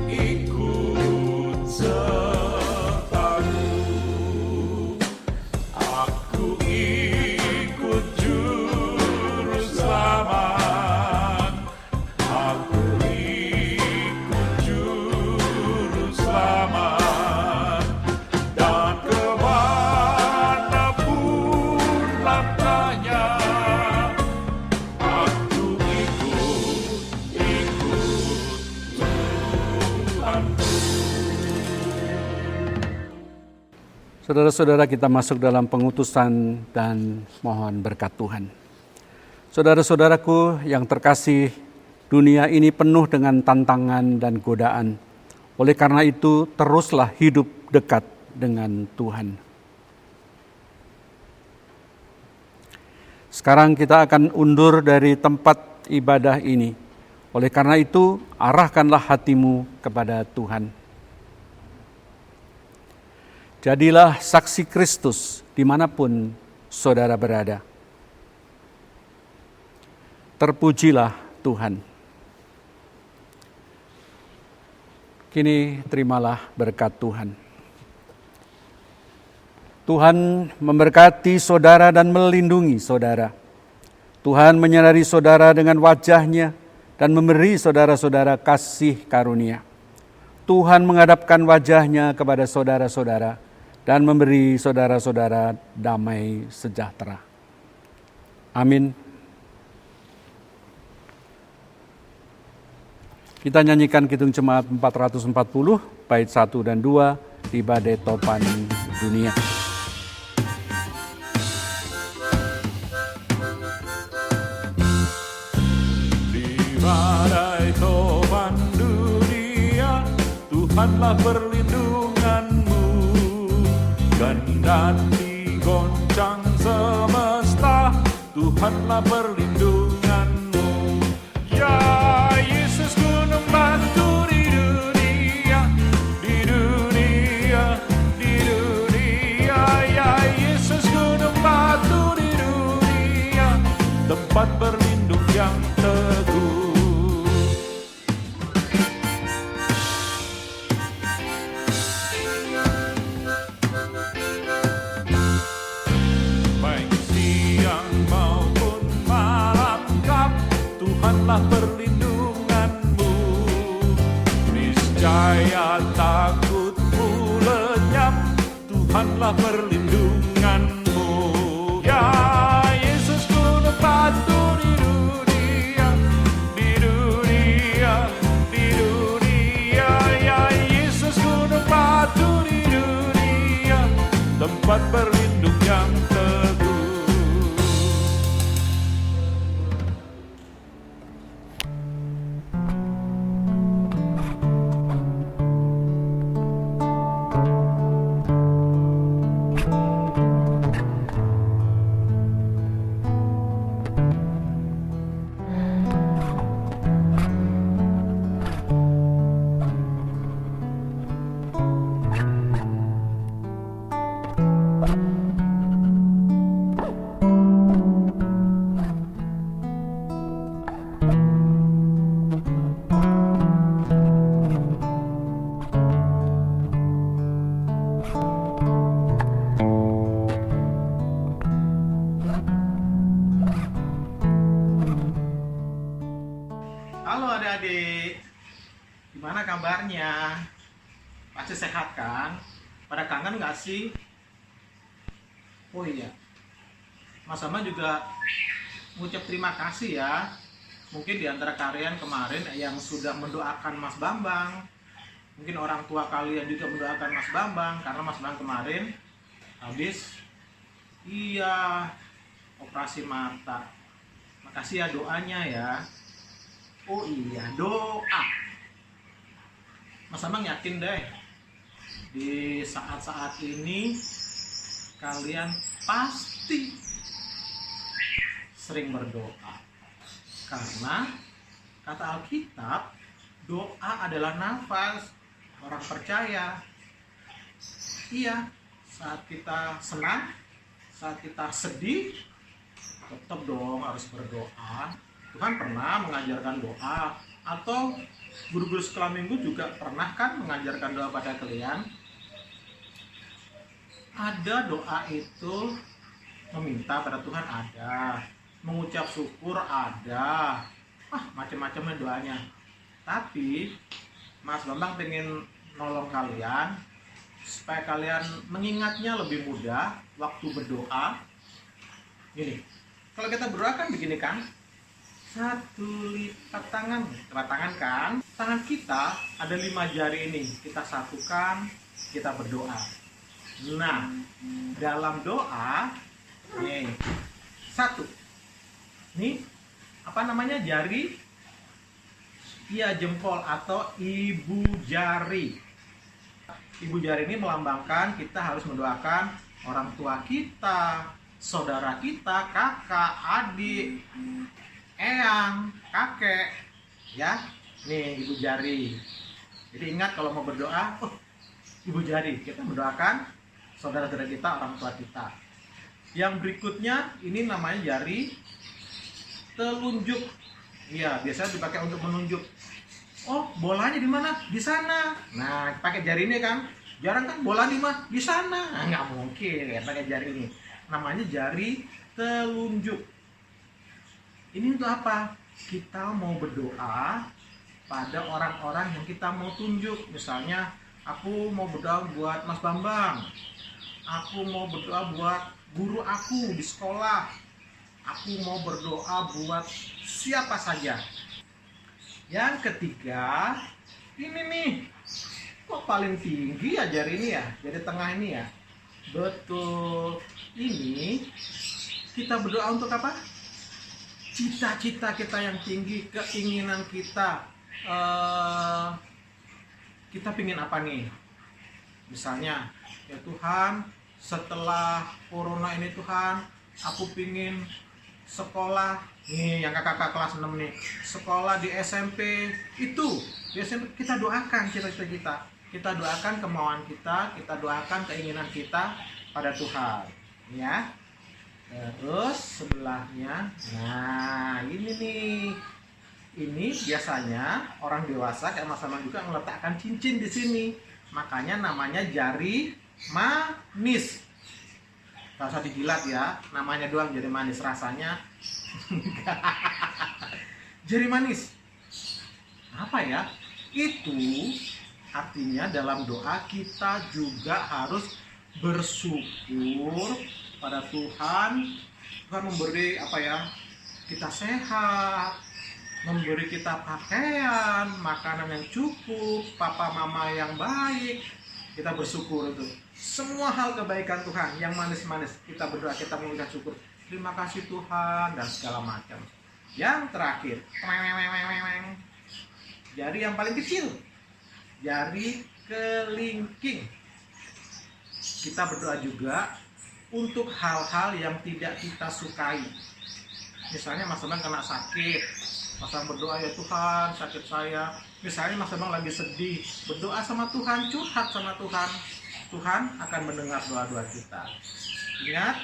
ikut sertaku. Aku ikut Juru Selamat, aku ikut Juru Selamat, dan kemanapun langkahnya, aku ikut Tuhanku. Saudara-saudara, kita masuk dalam pengutusan dan mohon berkat Tuhan. Saudara-saudaraku yang terkasih, dunia ini penuh dengan tantangan dan godaan. Oleh karena itu, teruslah hidup dekat dengan Tuhan. Sekarang kita akan undur dari tempat ibadah ini. Oleh karena itu, arahkanlah hatimu kepada Tuhan. Jadilah saksi Kristus dimanapun saudara berada. Terpujilah Tuhan. Kini terimalah berkat Tuhan. Tuhan memberkati saudara dan melindungi saudara. Tuhan menyinari saudara dengan wajah-Nya dan memberi saudara-saudara kasih karunia. Tuhan menghadapkan wajah-Nya kepada saudara-saudara dan memberi saudara-saudara damai sejahtera. Amin. Kita nyanyikan Kidung Jemaat 440, bait 1 dan 2 di Badai Topan Dunia. Di Tuhanlah perlindunganmu. Kendati goncang semesta, Tuhanlah perlindunganmu. Ya Yesus gunung batu di dunia, di dunia, di dunia. Ya Yesus gunung batu di dunia, tempat berlindung yang teguh. Baik siang maupun malam kap, Tuhanlah perlindunganmu. Niscaya takutmu lenyap, Tuhanlah perlindunganmu. Ya Yesus gunung batu di dunia, di dunia, di dunia. Ya Yesus gunung batu di dunia, tempat berlindung yang teguh. Halo adik-adik, gimana kabarnya? Pasti sehat kan? Pada kangen nggak sih? Oh iya, Mas Ama juga ngucap terima kasih ya. Mungkin di antara kalian kemarin yang sudah mendoakan Mas Bambang, mungkin orang tua kalian juga mendoakan Mas Bambang, karena Mas Bambang kemarin habis operasi mata. Makasih ya doanya ya. Oh iya, doa. Mas Amang yakin deh, di saat-saat ini kalian pasti sering berdoa. Karena kata Alkitab, doa adalah nafas orang percaya. Iya, saat kita senang, saat kita sedih, tetap dong harus berdoa. Tuhan pernah mengajarkan doa, atau guru-guru sekolah minggu juga pernah kan mengajarkan doa pada kalian. Ada doa itu meminta pada Tuhan, ada mengucap syukur, ada macam-macamnya doanya. Tapi Mas Bambang pengen nolong kalian supaya kalian mengingatnya lebih mudah waktu berdoa. Gini, kalau kita berdoa kan begini kan, satu lipat tangan kan, tangan kita ada 5 jari ini, kita satukan, kita berdoa. Nah, dalam doa nih, satu nih, apa namanya, jari, iya, jempol atau ibu jari. Ibu jari ini melambangkan kita harus mendoakan orang tua kita, saudara kita, kakak, adik, eyang, kakek, ya. Nih ibu jari. Jadi ingat kalau mau berdoa, ibu jari, kita mendoakan saudara-saudara kita, orang tua kita. Yang berikutnya ini namanya jari telunjuk. Iya, biasanya dipakai untuk menunjuk. Oh, bolanya di mana? Di sana. Nah, pakai jari ini kan. Jarang kan bola di mana? Di sana. Nah, nggak mungkin ya pakai jari ini. Namanya jari telunjuk. Ini untuk apa? Kita mau berdoa pada orang-orang yang kita mau tunjuk. Misalnya, aku mau berdoa buat Mas Bambang. Aku mau berdoa buat guru aku di sekolah. Aku mau berdoa buat siapa saja. Yang ketiga, ini nih. Kok paling tinggi ya jari ini ya? Jari tengah ini ya? Betul. Ini kita berdoa untuk apa? Cita-cita kita yang tinggi, keinginan kita, kita pingin apa nih? Misalnya, ya Tuhan, setelah corona ini Tuhan, aku pingin sekolah nih, yang kakak kelas 6 nih, sekolah di SMP. Itu di SMP kita doakan cita-cita kita doakan kemauan kita doakan keinginan kita pada Tuhan, ya. Terus sebelahnya, nah ini nih, ini biasanya orang dewasa kayak Mas Bambang juga meletakkan cincin di sini, makanya namanya jari manis. Gak usah dijilat ya, namanya doang jari manis, rasanya jari manis. Apa ya? Itu artinya dalam doa kita juga harus bersyukur pada Tuhan. Tuhan memberi apa ya? Kita sehat, memberi kita pakaian, makanan yang cukup, papa mama yang baik. Kita bersyukur itu. Semua hal kebaikan Tuhan yang manis-manis, kita berdoa, kita mengucap syukur. Terima kasih Tuhan dan segala macam. Yang terakhir, jari yang paling kecil, jari kelingking. Kita berdoa juga untuk hal-hal yang tidak kita sukai. Misalnya Mas Bambang kena sakit, Mas Bambang berdoa, ya Tuhan sakit saya. Misalnya Mas Bambang lagi sedih, berdoa sama Tuhan, curhat sama Tuhan. Tuhan akan mendengar doa-doa kita. Ingat,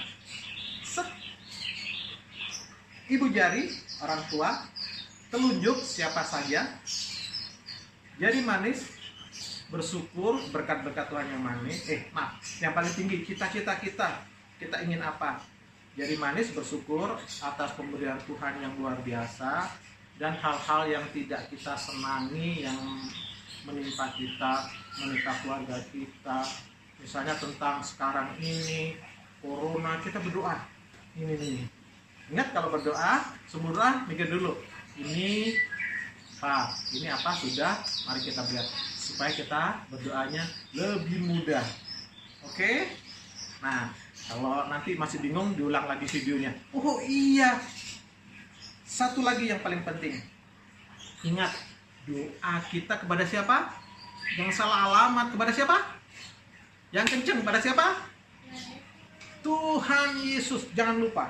ibu jari orang tua, telunjuk siapa saja, jari manis bersyukur berkat-berkat Tuhan yang manis. Yang paling tinggi cita-cita kita ingin apa? Jari manis bersyukur atas pemberian Tuhan yang luar biasa dan hal-hal yang tidak kita senangi yang menimpa kita, menimpa keluarga kita. Misalnya tentang sekarang ini corona, kita berdoa. Ini. Ingat kalau berdoa, sebelum doa mikir dulu. Ini apa sudah? Mari kita lihat supaya kita berdoanya lebih mudah. Oke? Nah, kalau nanti masih bingung, diulang lagi videonya. Oh iya, satu lagi yang paling penting. Ingat, doa kita kepada siapa? Yang salah alamat kepada siapa? Yang kenceng pada siapa? Tuhan Yesus. Jangan lupa,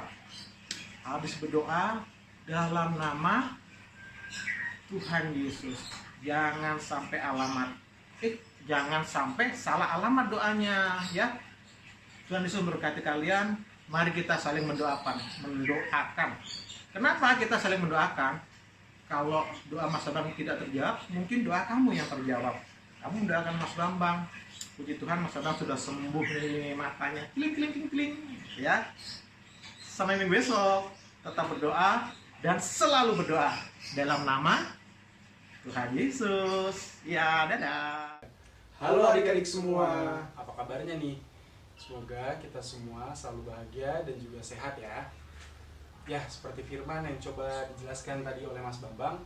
habis berdoa dalam nama Tuhan Yesus, jangan sampai jangan sampai salah alamat doanya, ya. Tuhan Yesus memberkati kalian. Mari kita saling mendoakan. Kenapa kita saling mendoakan? Kalau doa Mas Bambang tidak terjawab, mungkin doa kamu yang terjawab. Kamu mendoakan Mas Bambang, puji Tuhan Mas Bambang sudah sembuh nih matanya, kling, ya. Sampai minggu besok, tetap berdoa dan selalu berdoa dalam nama Tuhan Yesus. Ya, dadah. Halo adik-adik semua, apa kabarnya nih? Semoga kita semua selalu bahagia dan juga sehat ya. Ya, seperti firman yang coba dijelaskan tadi oleh Mas Bambang.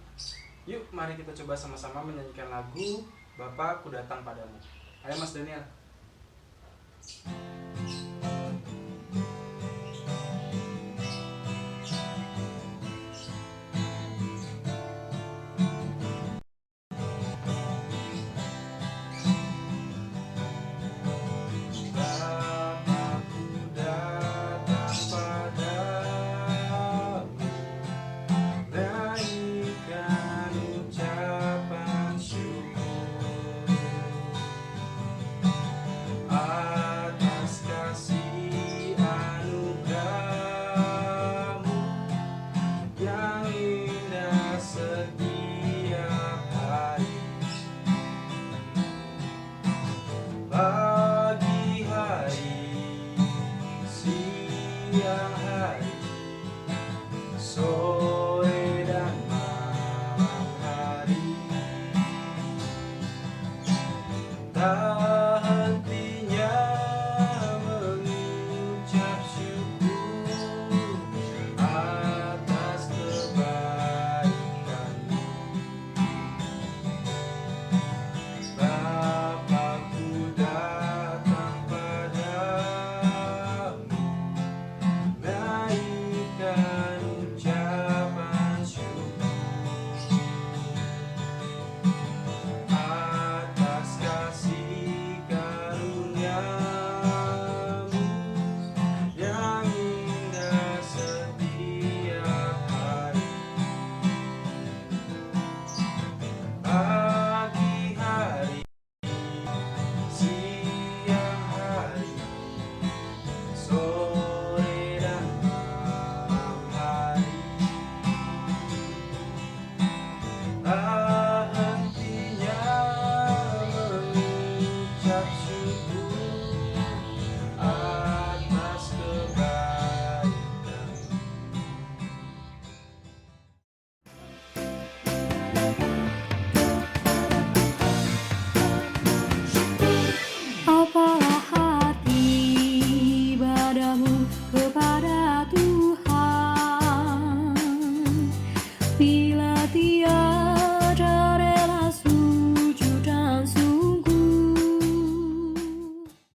Yuk, mari kita coba sama-sama menyanyikan lagu Bapa Ku Datang Padamu. Ayo Mas Daniel.